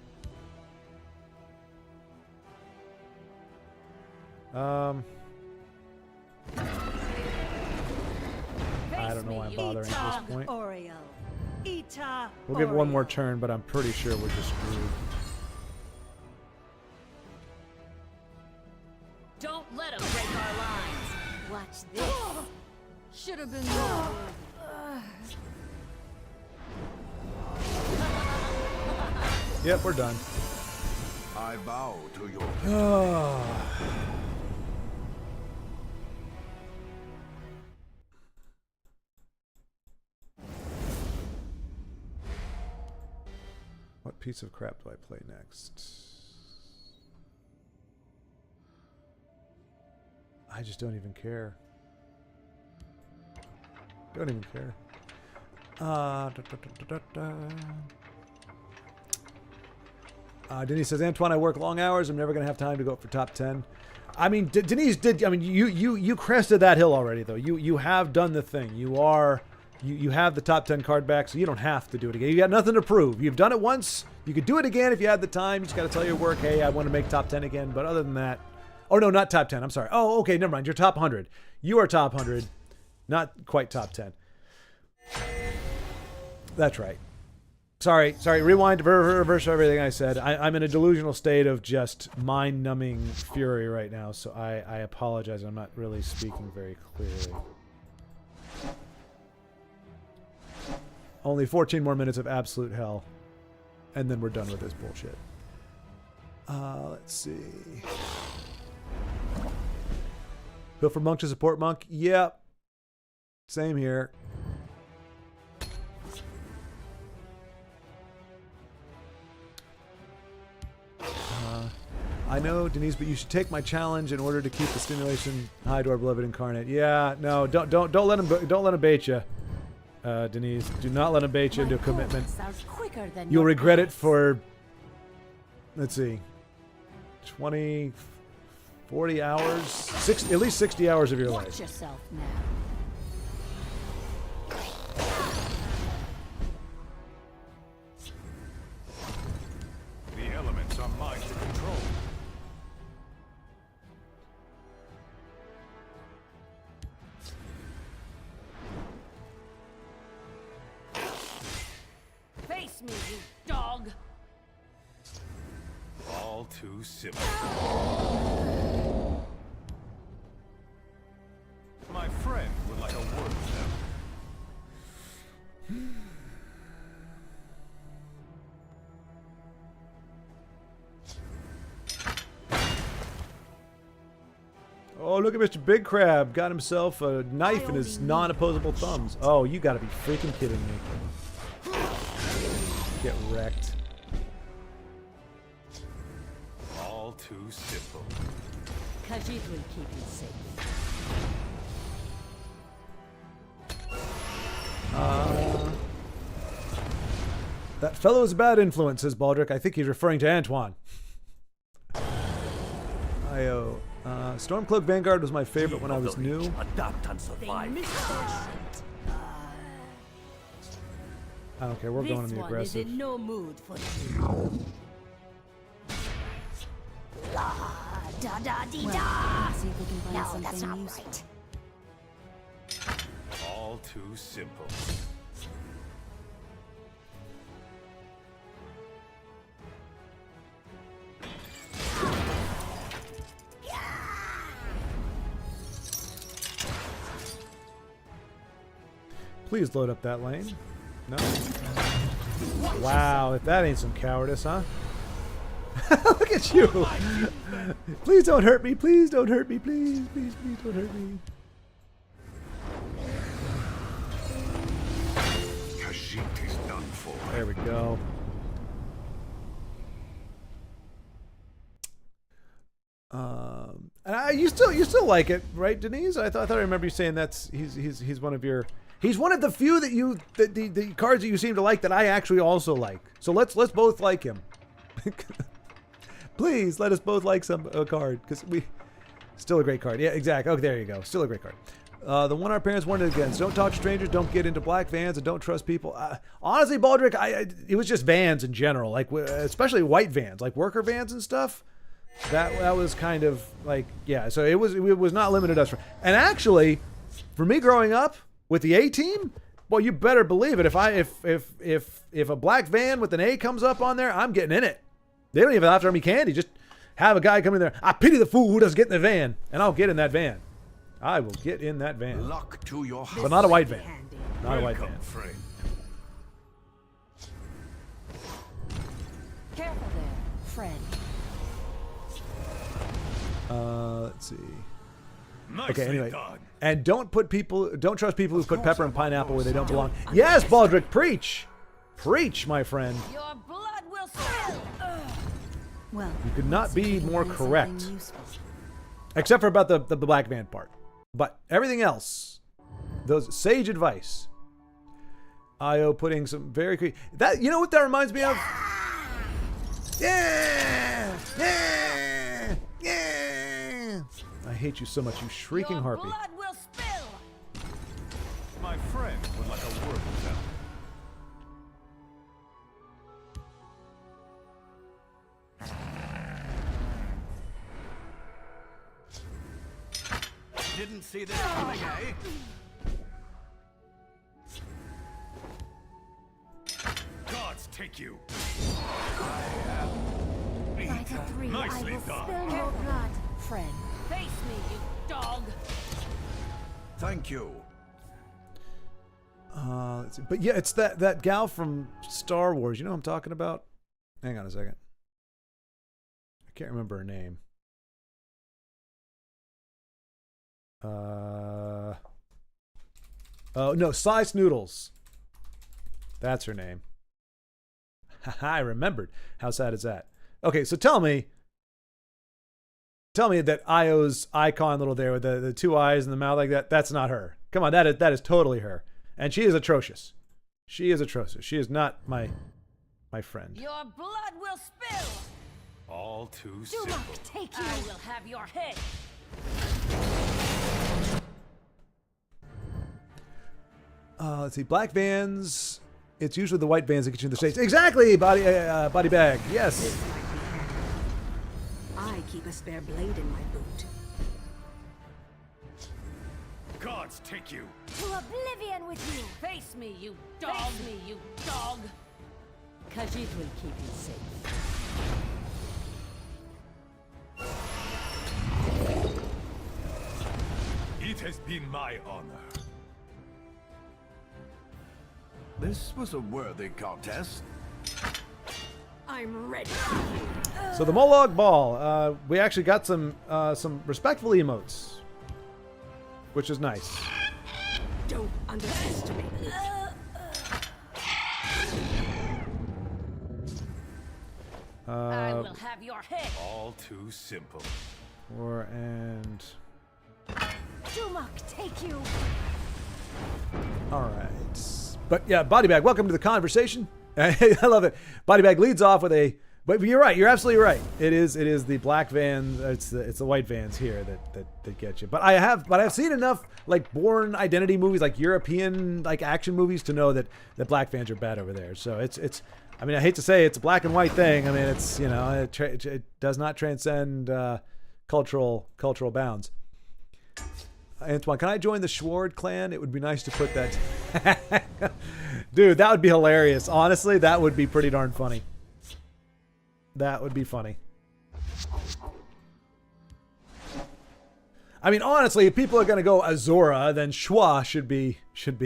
I don't know why I'm bothering at this point. Oriel. Ita We'll give it one more Oriel. turn, but I'm pretty sure we're just screwed. Don't let them break our lines. Watch this. Should have been more wood. Yep, we're done. I bow to your. What piece of crap do I play next? I just don't even care. Don't even care. Denise says, Antoine, I work long hours. I'm never going to have time to go up for top 10. I mean, Denise did. I mean, you crested that hill already, though. You have done the thing. You are you have the top 10 card back, so you don't have to do it again. You got nothing to prove. You've done it once. You could do it again if you had the time. You just got to tell your work, hey, I want to make top 10 again. But other than that, oh no, not top 10. I'm sorry. Oh, okay, never mind. You're top 100. You are top 100, not quite top 10. That's right. Sorry. Rewind, reverse everything I said. I'm in a delusional state of just mind-numbing fury right now, so I apologize. I'm not really speaking very clearly. Only 14 more minutes of absolute hell, and then we're done with this bullshit. Let's see. Go from monk to support monk? Yep. Same here. I know, Denise, but you should take my challenge in order to keep the stimulation high to our beloved incarnate. Yeah, no, don't let him bait you, Denise. Do not let him bait you into a commitment. You'll regret it for, let's see, 20, 40 hours, at least 60 hours of your life. Watch yourself now. The elements are mine to control. Face me, you dog! All too simple. My friend would like a word with them. Oh, look at Mr. Big Crab. Got himself a knife in his non-opposable thumbs. Oh, you gotta be freaking kidding me. Get wrecked. All too simple. Khajiit will keep you safe. That fellow is a bad influence, says Baldric. I think he's referring to Antoine. IO. Stormcloak Vanguard was my favorite when I was new. Adapt and survive. I don't care. We're going on the aggressive. This one is in no mood for you. Da da dee Well, da! let's see if we can find No, something that's not useful. right. All too simple. Please load up that lane. No? Wow, if that ain't some cowardice, huh? Look at you! Please don't hurt me, please don't hurt me, please don't hurt me. Khajiit is done for. There we go. And you still like it, right, Denise? I thought I remember you saying he's one of your. He's one of the few that the cards that you seem to like that I actually also like. So let's both like him. Please let us both like a card, because still a great card. Yeah, exactly. Okay, there you go. Still a great card. The one our parents warned against: don't talk to strangers, don't get into black vans, and don't trust people. Honestly, Baldric, it was just vans in general, like especially white vans, like worker vans and stuff. That was kind of like, yeah. So it was not limited us for. And actually, for me growing up with the A team, well, you better believe it. If a black van with an A comes up on there, I'm getting in it. They don't even have to have me candy. Just have a guy come in there. I pity the fool who doesn't get in the van, and I'll get in that van. I will get in that van. Luck to your heart. But not a white van. Not a white van. Welcome, friend. Careful there, friend. Let's see. Nicely Okay, anyway. done. And don't trust people who put pepper and pineapple where they don't belong. Yes, Baldric, preach! Preach, my friend. Your blood will spill! Well, You could not be more find something correct. useful. Except for about the black van part. But everything else, those sage advice. IO putting some very that, you know what that reminds me of? Yeah! Yeah! Yeah! I hate you so much, you shrieking Your harpy. blood will spill! My friend would like a Didn't see this coming, eh? Gods take you. By the three, Nicely I will done. spill your blood, friend. Face me, you dog! Thank you. Let's see. But yeah, it's that gal from Star Wars. You know what I'm talking about? Hang on a second. I can't remember her name. Oh no, Slice Noodles. That's her name. I remembered. How sad is that? Okay, so tell me that Io's icon little there with the two eyes and the mouth like that, that's not her. Come on, that is totally her. And she is atrocious. She is atrocious. She is not my friend. Your blood will spill! All too simple. Dumak, take you. I will have your head! Let's see, black vans. It's usually the white vans that get you in the States. Exactly, body bag. Yes. I keep a spare blade in my boot. Gods take you. To oblivion with you. Face me, you dog! Face me, you dog! Khajiit will keep you safe. It has been my honor. This was a worthy contest. I'm ready. So the Mollog Ball. We actually got some respectful emotes, which is nice. Don't underestimate me. I will have your head! All too simple. And Dumak, take you. all right. But yeah, body bag. Welcome to the conversation. I love it. Body bag leads off with a. But you're right. You're absolutely right. It is the black van. It's the white vans here that get you. But I've seen enough like Bourne Identity movies, like European like action movies, to know that black vans are bad over there. So it's. I mean, I hate to say it's a black and white thing. I mean, it's it does not transcend cultural bounds. Antoine, can I join the Schward clan? It would be nice to put that. Dude, that would be hilarious. Honestly, that would be pretty darn funny. That would be funny. I mean, honestly, if people are going to go Azora, then Schwa should be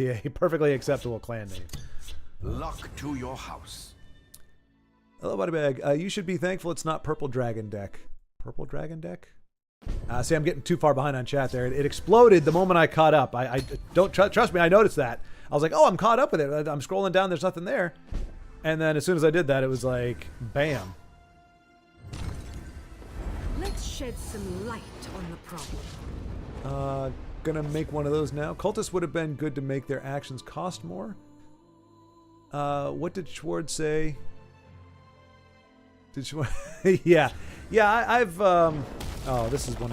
a perfectly acceptable clan name. Luck to your house. Hello, Buddy Bag. You should be thankful it's not Purple Dragon Deck. Purple Dragon Deck? See, I'm getting too far behind on chat there. It exploded the moment I caught up. I don't trust me. I noticed that. I was like, oh, I'm caught up with it. I'm scrolling down. There's nothing there. And then as soon as I did that, it was like, bam. Let's shed some light on the problem. Gonna make one of those now. Cultists would have been good to make their actions cost more. What did Schward say? Did Schward? Yeah. I've oh, this is one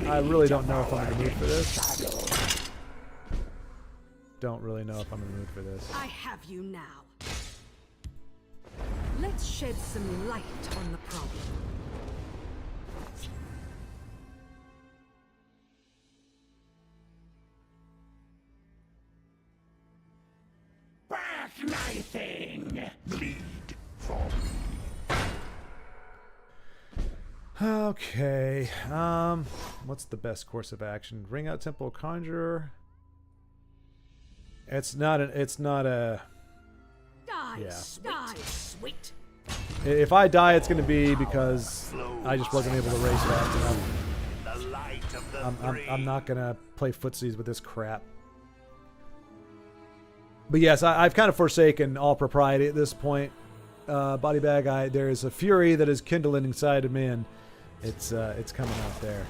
I really don't know if I'm in the mood for this. Don't really know if I'm in the mood for this. I have you now. Let's shed some light on the problem. Back my thing. Bleed for me. Okay. What's the best course of action? Ring out Temple Conjurer. It's not a. Die, Yeah. die, sweet. If I die, it's going to be because I just wasn't able to race fast enough. The light of the I'm not going to play footsies with this crap. But yes, I've kind of forsaken all propriety at this point. Body bag, there is a fury that is kindling inside of me, and it's coming out there.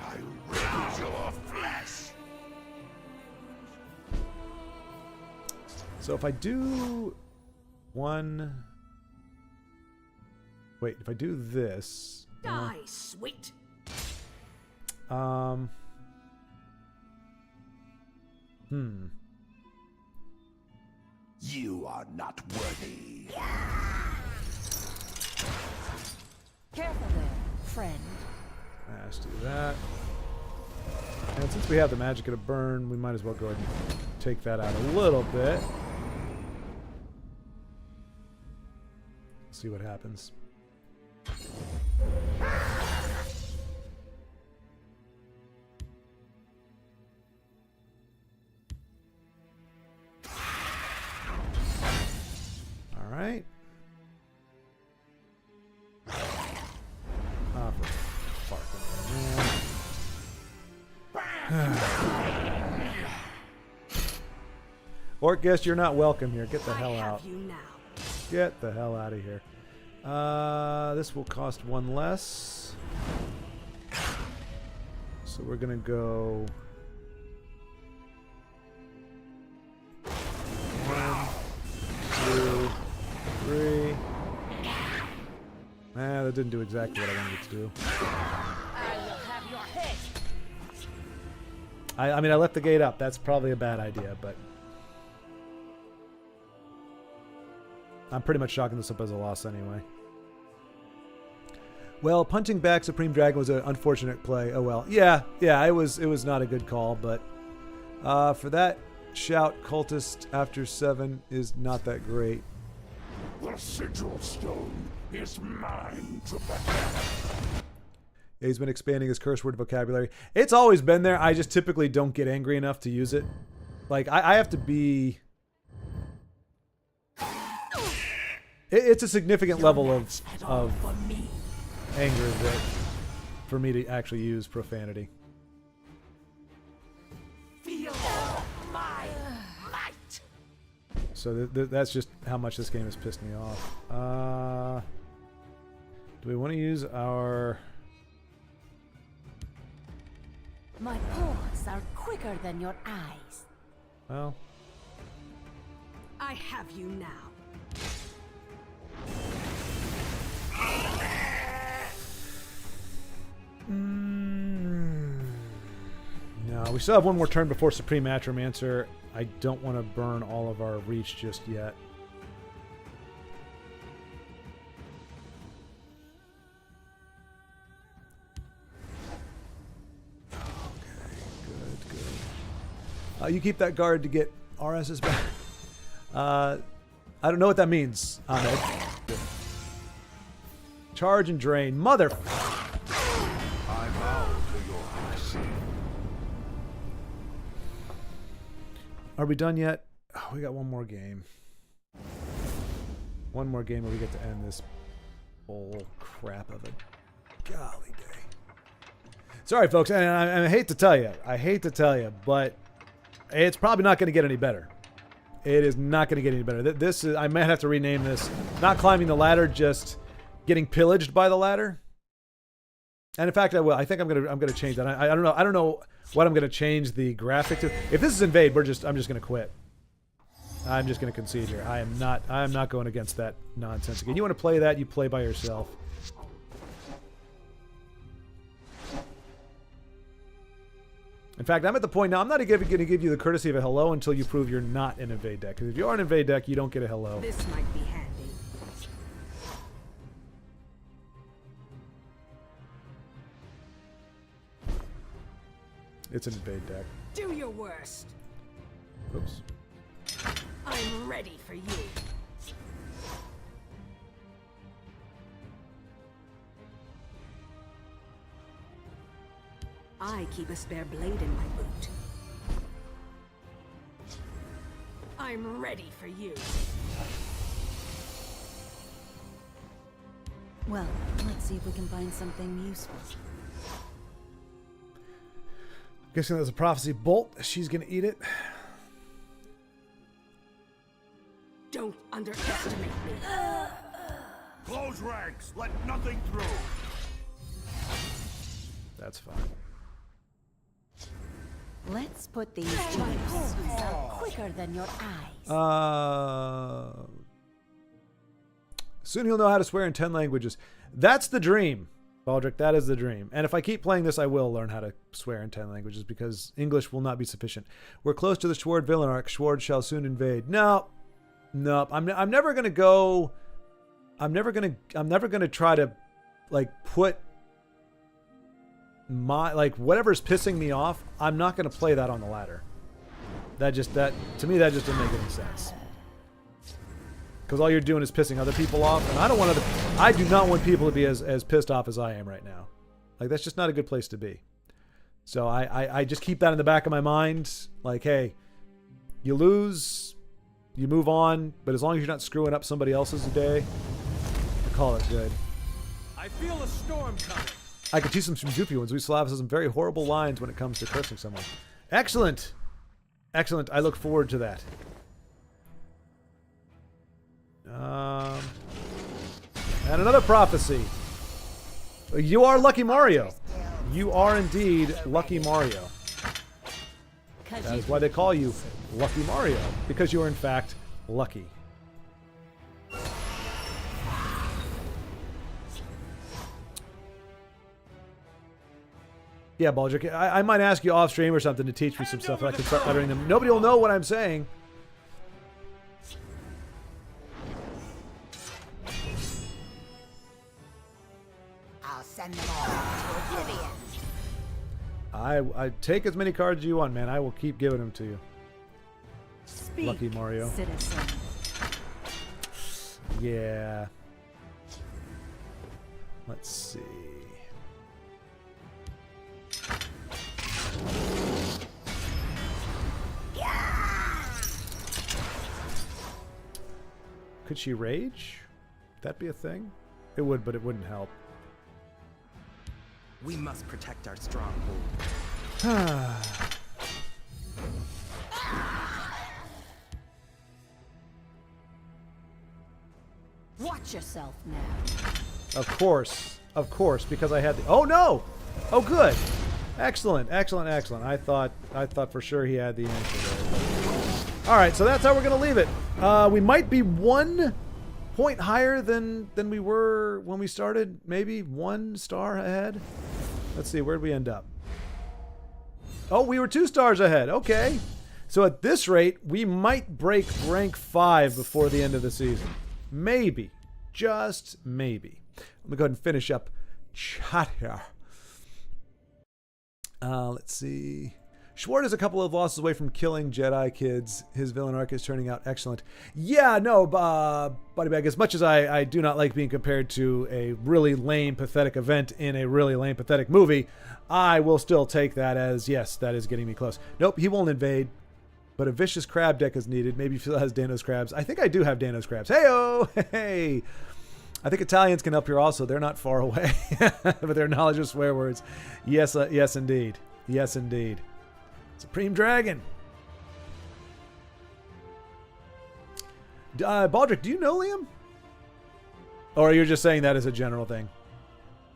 I'll raise your flesh. So if I do one... Wait, if I do this... Die, sweet. You are not worthy. Careful there, friend. Let's do that. And since we have the magic of a burn, we might as well go ahead and take that out a little bit. See what happens. All right. Orc guest, you're not welcome here. Get the hell out. You now. Get the hell out of here. This will cost one less. So we're gonna go 1, 2, 3. That didn't do exactly what I wanted it to do. I mean, I left the gate up. That's probably a bad idea, but I'm pretty much chalking this up as a loss anyway. Well, punching back Supreme Dragon was an unfortunate play. Oh well. Yeah, it was not a good call, but for that shout, Cultist after 7 is not that great. The sigil stone is mine to protect. He's been expanding his curse word vocabulary. It's always been there. I just typically don't get angry enough to use it. Like, I have to be... It's a significant level of anger that for me to actually use profanity. Feel my might. So that's just how much this game has pissed me off. Do we want to use our... My paws are quicker than your eyes. Well... I have you now. No, we still have one more turn before Supreme Atromancer. I don't want to burn all of our reach just yet. Okay, good. You keep that guard to get RS's back. I don't know what that means, Ahmed. Charge and drain. Mother... I bow to your mercy. Are we done yet? Oh, we got one more game. One more game where we get to end this whole crap of a golly day. Sorry, folks, and I hate to tell you, but it's probably not going to get any better. It is not going to get any better. This is, I might have to rename this, not climbing the ladder, just getting pillaged by the ladder. And in fact, I will. I think I'm gonna change that. I don't know what I'm gonna change the graphic to. If this is invade, I'm just gonna quit. I'm just gonna concede here. I am not going against that nonsense again. You want to play that? You play by yourself. In fact, I'm at the point now. I'm not going to give you the courtesy of a hello until you prove you're not an invade deck. Because if you are an invade deck, you don't get a hello. This might be handy. It's an invade deck. Do your worst. Oops. I'm ready for you. I keep a spare blade in my boot. I'm ready for you. Well, let's see if we can find something useful. Guessing there's a prophecy bolt. She's gonna eat it. Don't underestimate me. Close ranks. Let nothing through. That's fine. Let's put these to use. Quicker than your eyes. Soon he'll know how to swear in 10 languages. That's the dream, Baldric. That is the dream. And if I keep playing this, I will learn how to swear in 10 languages because English will not be sufficient. We're close to the Schward villain arc. Schward shall soon invade. No. I'm never gonna go. I'm never gonna try to like put like whatever's pissing me off, I'm not going to play that on the ladder. To me that just doesn't make any sense. Because all you're doing is pissing other people off, and I do not want people to be as pissed off as I am right now. Like, that's just not a good place to be. So I just keep that in the back of my mind. Like, hey, you lose, you move on, but as long as you're not screwing up somebody else's day, I call it good. I feel a storm coming. I could teach some goofy ones. We Slavs have some very horrible lines when it comes to cursing someone. Excellent. Excellent. I look forward to that. And another prophecy. You are Lucky Mario. You are indeed Lucky Mario. That is why they call you Lucky Mario, because you are in fact lucky. Yeah, Baldric, I might ask you off stream or something to teach me some stuff. I can start uttering them. Nobody will know what I'm saying. I'll send them all to oblivion. I take as many cards as you want, man. I will keep giving them to you. Speak, Lucky Mario. citizen. Yeah. Let's see. Could she rage? Would that be a thing? It would, but it wouldn't help. We must protect our stronghold. Watch yourself now. Of course, because I had the. Oh no! Oh good, excellent. I thought for sure he had the answer there. All right, so that's how we're gonna leave it. We might be 1 point higher than we were when we started. Maybe 1 star ahead. Let's see, where'd we end up? Oh, we were 2 stars ahead. Okay, so at this rate, we might break rank 5 before the end of the season. Maybe. Just maybe. Let me go ahead and finish up chat here. Let's see. Schwart is a couple of losses away from killing Jedi kids. His villain arc is turning out excellent. Yeah, no, Buddy Bag, as much as I do not like being compared to a really lame, pathetic event in a really lame, pathetic movie, I will still take that as, yes, that is getting me close. Nope, he won't invade. But a vicious crab deck is needed. Maybe Phil has Dano's crabs. I think I do have Dano's crabs. Hey-oh! Hey! I think Italians can help here also. They're not far away. But their knowledge of swear words. Yes, yes indeed. Yes indeed. Supreme Dragon. Baldric, do you know Liam? Or you're just saying that as a general thing?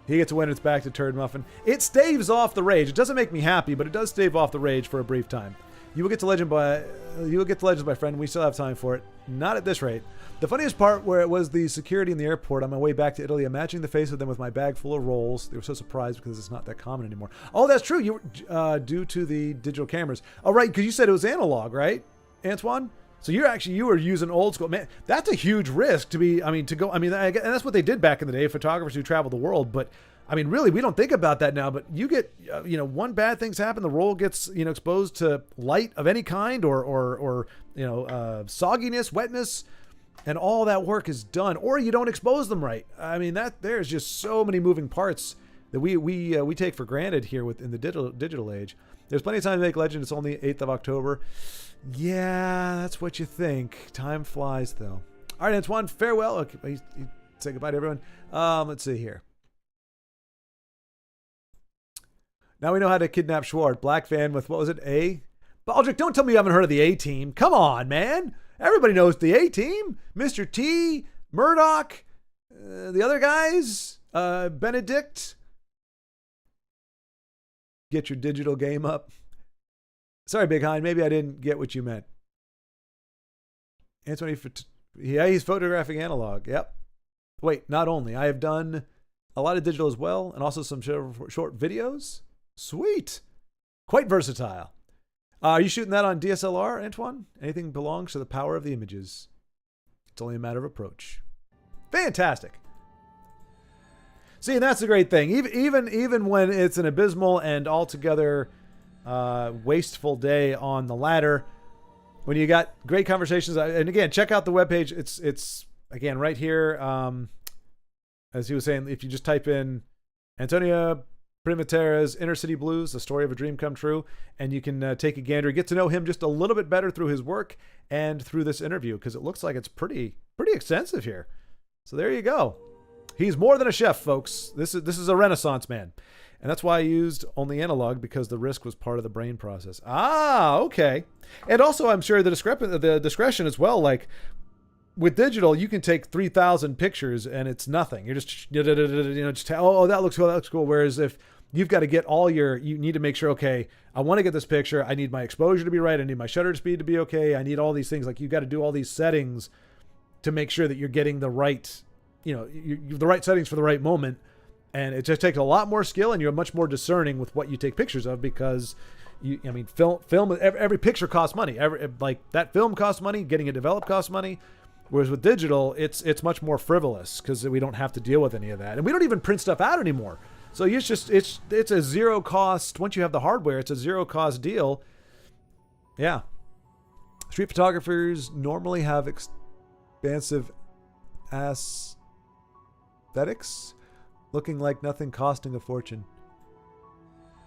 He gets a win, it's back to Turd Muffin. It staves off the rage. It doesn't make me happy, but it does stave off the rage for a brief time. You will get to Legends, my friend. We still have time for it. Not at this rate. The funniest part where it was the security in the airport on my way back to Italy, imagining the face of them with my bag full of rolls. They were so surprised because it's not that common anymore. Oh, that's true. You were due to the digital cameras. Oh, right, because you said it was analog, right, Antoine? So you were using old school. Man, that's a huge risk to be. And that's what they did back in the day. Photographers who travel the world, but. I mean, really, we don't think about that now, but you get, one bad thing's happen, the roll gets, exposed to light of any kind or sogginess, wetness, and all that work is done, or you don't expose them right. I mean, there's just so many moving parts that we take for granted here in the digital age. There's plenty of time to make Legend. It's only 8th of October. Yeah, that's what you think. Time flies, though. All right, Antoine, farewell. Okay, say goodbye to everyone. Let's see here. Now we know how to kidnap Schwart. Black fan with, what was it, A? Baldric, don't tell me you haven't heard of the A-Team. Come on, man. Everybody knows the A-Team. Mr. T, Murdoch, the other guys, Benedict. Get your digital game up. Sorry, Big Hind. Maybe I didn't get what you meant. Anthony, yeah, he's photographing analog. Yep. Wait, not only. I have done a lot of digital as well, and also some short videos. Sweet. Quite versatile. Are you shooting that on DSLR, Antoine? Anything belongs to the power of the images. It's only a matter of approach. Fantastic. See, and that's the great thing. Even when it's an abysmal and altogether wasteful day on the ladder, when you got great conversations, and again, check out the webpage. It's again right here. As he was saying, if you just type in Antonia Primateras Inner City Blues, the story of a dream come true, and you can take a gander, get to know him just a little bit better through his work and through this interview, because it looks like it's pretty extensive here. So there you go. He's more than a chef, folks. This is a Renaissance man. And that's why I used only analog, because the risk was part of the brain process. Ah, okay. And also, I'm sure the discretion as well. Like with digital, you can take 3,000 pictures and it's nothing. You're just, oh, that looks cool. That looks cool. Whereas if you've got to get you need to make sure, okay, I want to get this picture. I need my exposure to be right. I need my shutter speed to be okay. I need all these things. Like you've got to do all these settings to make sure that you're getting the right, the right settings for the right moment. And it just takes a lot more skill, and you're much more discerning with what you take pictures of, because film, every picture costs money. Like that film costs money, getting it developed costs money. Whereas with digital, it's much more frivolous because we don't have to deal with any of that. And we don't even print stuff out anymore. So it's a zero cost. Once you have the hardware, it's a zero cost deal. Yeah. Street photographers normally have expansive aesthetics, looking like nothing, costing a fortune.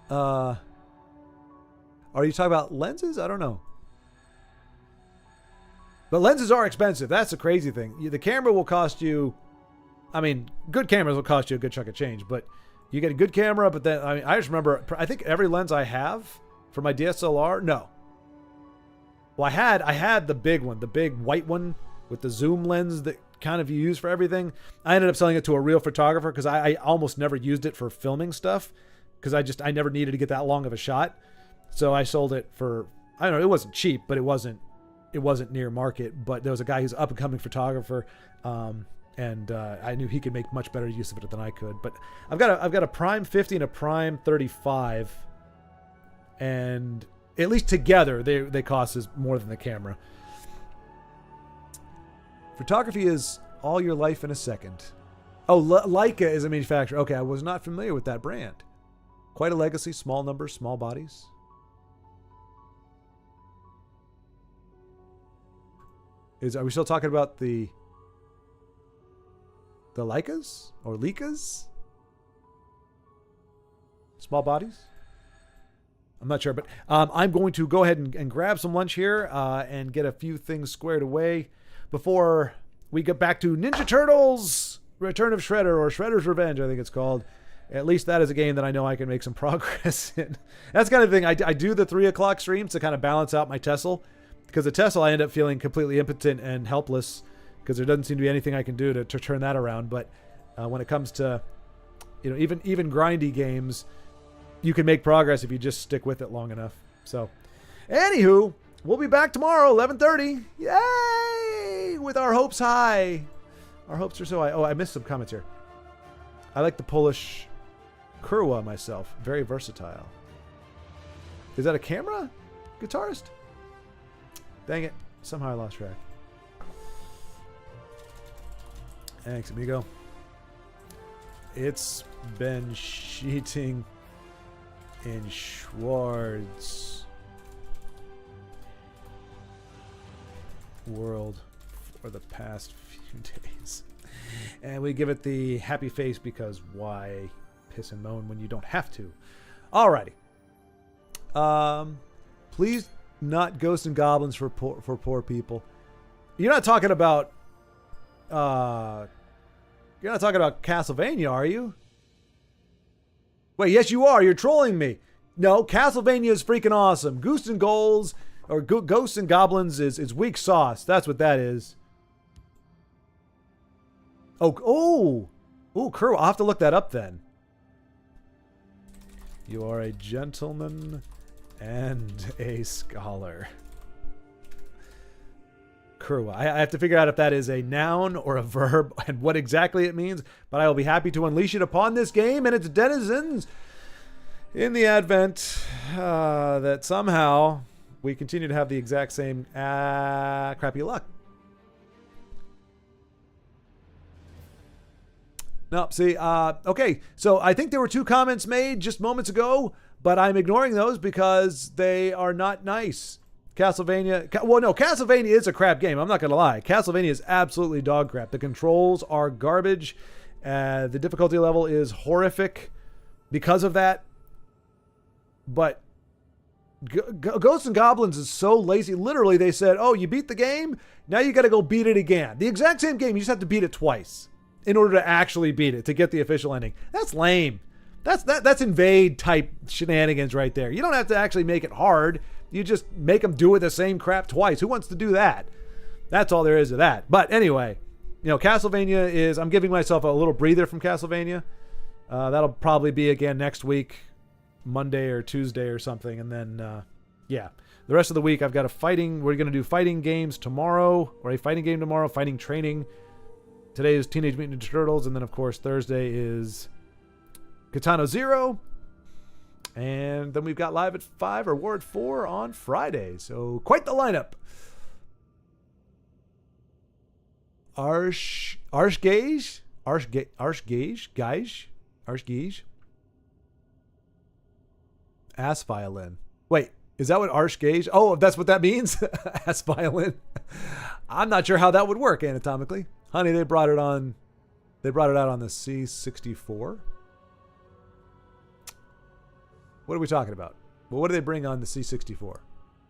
Are you talking about lenses? I don't know. But lenses are expensive. That's the crazy thing. The camera will cost you, good cameras will cost you a good chunk of change, but you get a good camera, but then, I just remember, I think every lens I have for my DSLR, no. Well, I had the big one, the big white one with the zoom lens that kind of you use for everything. I ended up selling it to a real photographer because I almost never used it for filming stuff, because I never needed to get that long of a shot. So I sold it for, I don't know, it wasn't cheap, but it wasn't near market. But there was a guy who's up and coming photographer, and I knew he could make much better use of it than I could. But I've got a prime 50 and a prime 35, and at least together they cost us more than the camera. Photography is all your life in a second. Oh, Leica is a manufacturer. Okay, I was not familiar with that brand. Quite a legacy, small numbers, small bodies. Are we still talking about the Leicas or Leicas? Small bodies? I'm not sure, but I'm going to go ahead and grab some lunch here and get a few things squared away before we get back to Ninja Turtles Return of Shredder, or Shredder's Revenge, I think it's called. At least that is a game that I know I can make some progress in. That's kind of the thing. I do the 3 o'clock streams to kind of balance out my TESL, because the TESL I end up feeling completely impotent and helpless because there doesn't seem to be anything I can do to turn that around. But when it comes to even grindy games, you can make progress if you just stick with it long enough. So anywho, we'll be back tomorrow, 11:30. Yay! With our hopes high. Our hopes are so high. Oh, I missed some comments here. I like the Polish Kurwa myself. Very versatile. Is that a camera guitarist? Dang it. Somehow I lost track. Thanks, amigo. It's been cheating in Schwartz world for the past few days. And we give it the happy face because why piss and moan when you don't have to? Alrighty. Please not Ghosts and Goblins for poor people. You're not talking about Castlevania, are you? Wait, yes you are. You're trolling me. No, Castlevania is freaking awesome. Ghosts and Goblins is weak sauce. That's what that is. Oh, Kuro. I'll have to look that up then. You are a gentleman and a scholar. Kuro. I have to figure out if that is a noun or a verb and what exactly it means, but I will be happy to unleash it upon this game and its denizens in the advent that somehow we continue to have the exact same crappy luck. No, see, okay. So I think there were 2 comments made just moments ago, but I'm ignoring those because they are not nice. Castlevania is a crap game. I'm not going to lie. Castlevania is absolutely dog crap. The controls are garbage. The difficulty level is horrific because of that. But Ghosts and Goblins is so lazy. Literally, they said, oh, you beat the game? Now you got to go beat it again. The exact same game. You just have to beat it twice in order to actually beat it, to get the official ending. That's lame. That's invade type shenanigans right there. You don't have to actually make it hard. You just make them do it the same crap twice. Who wants to do that? That's all there is to that. But anyway, Castlevania is, I'm giving myself a little breather from Castlevania. That'll probably be again next week, Monday or Tuesday or something. And then, the rest of the week I've got we're going to do fighting games tomorrow, or a fighting game tomorrow, fighting training. Today is Teenage Mutant Ninja Turtles. And then, of course, Thursday is Katana Zero. And then we've got Live at 5 or War at 4 on Friday. So quite the lineup. Arshgage? Ass violin. Wait, is that what Arshgage? Oh, that's what that means? Ass violin. I'm not sure how that would work anatomically. Honey, they brought it out on the C64. What are we talking about? Well, what do they bring on the C64?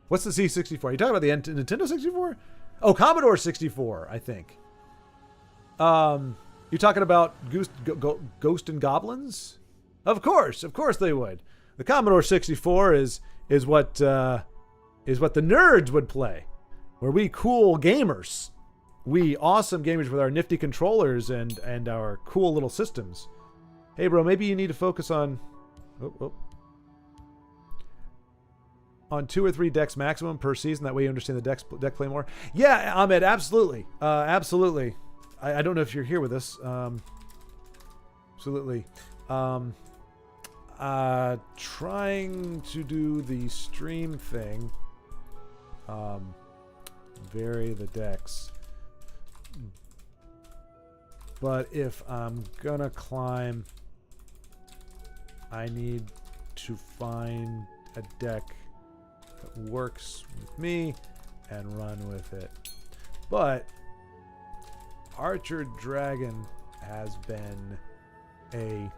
What's the C64? Are you talking about the Nintendo 64? Oh, Commodore 64, I think. You're talking about Ghost and Goblins? Of course they would. The Commodore 64 is what the nerds would play. Where we cool gamers, we awesome gamers with our nifty controllers and our cool little systems. Hey, bro, maybe you need to focus on on 2 or 3 decks maximum per season. That way you understand the deck play more. Yeah, Ahmed, absolutely. Absolutely. I don't know if you're here with us. Absolutely. Trying to do the stream thing. Vary the decks. But if I'm gonna climb, I need to find a deck that works with me and run with it. But Archer Dragon has been a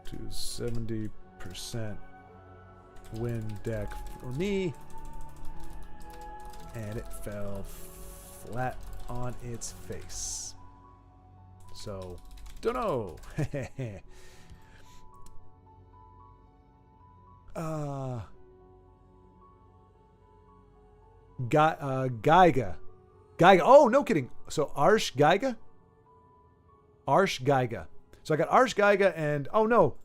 to 70% win deck for me, and it fell flat on its face. So, don't know. Geiga. Oh, no kidding. So Arsh Geiga? So I got Arsh Geiga and oh no.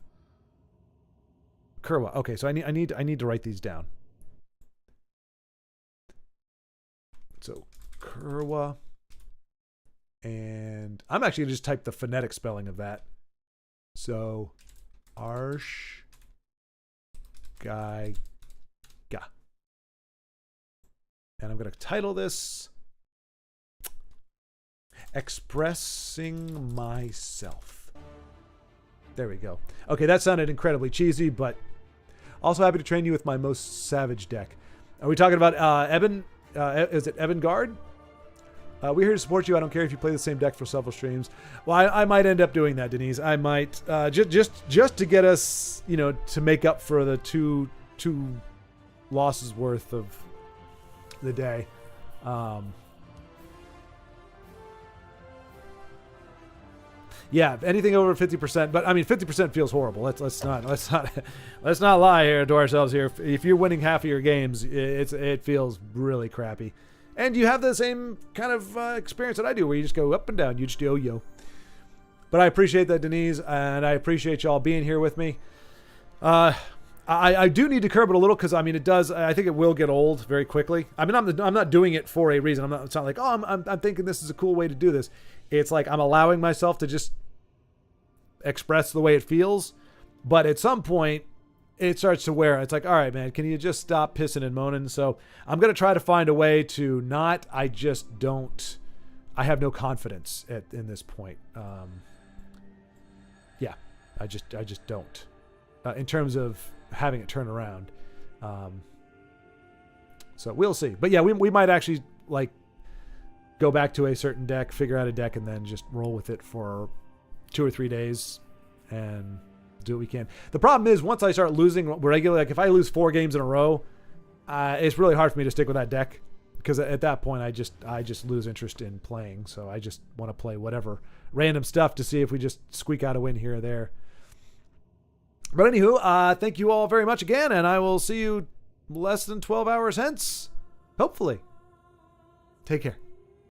Kurwa. Okay, so I need to write these down. So Kurwa, and I'm actually gonna just type the phonetic spelling of that. So Arsh Geiga. And I'm gonna title this Expressing Myself. There we go. Okay, that sounded incredibly cheesy, but also happy to train you with my most savage deck. Are we talking about Eben? Is it Eben Guard? We're here to support you. I don't care if you play the same deck for several streams. Well, I might end up doing that, Denise. I might just to get us, to make up for the two losses worth of the day. Yeah, anything over 50%, but I mean 50% feels horrible. Let's not lie here to ourselves here. If you're winning half of your games, it feels really crappy. And you have the same kind of experience that I do, where you just go up and down. You just yo. But I appreciate that, Denise, and I appreciate y'all being here with me. I do need to curb it a little because I think it will get old very quickly. I mean, I'm not doing it for a reason. It's not like, oh, I'm thinking this is a cool way to do this. It's like I'm allowing myself to just express the way it feels. But at some point, it starts to wear. It's like, all right, man, can you just stop pissing and moaning? So I'm going to try to find a way to not. I have no confidence in this point. I just don't. In terms of having it turn around. So we'll see. But yeah, we might actually like go back to a certain deck, figure out a deck, and then just roll with it for 2 or 3 days and do what we can. The problem is once I start losing regularly, like if I lose 4 games in a row, it's really hard for me to stick with that deck because at that point I just lose interest in playing. So I just want to play whatever random stuff to see if we just squeak out a win here or there. But anywho, thank you all very much again, and I will see you less than 12 hours hence, hopefully. Take care.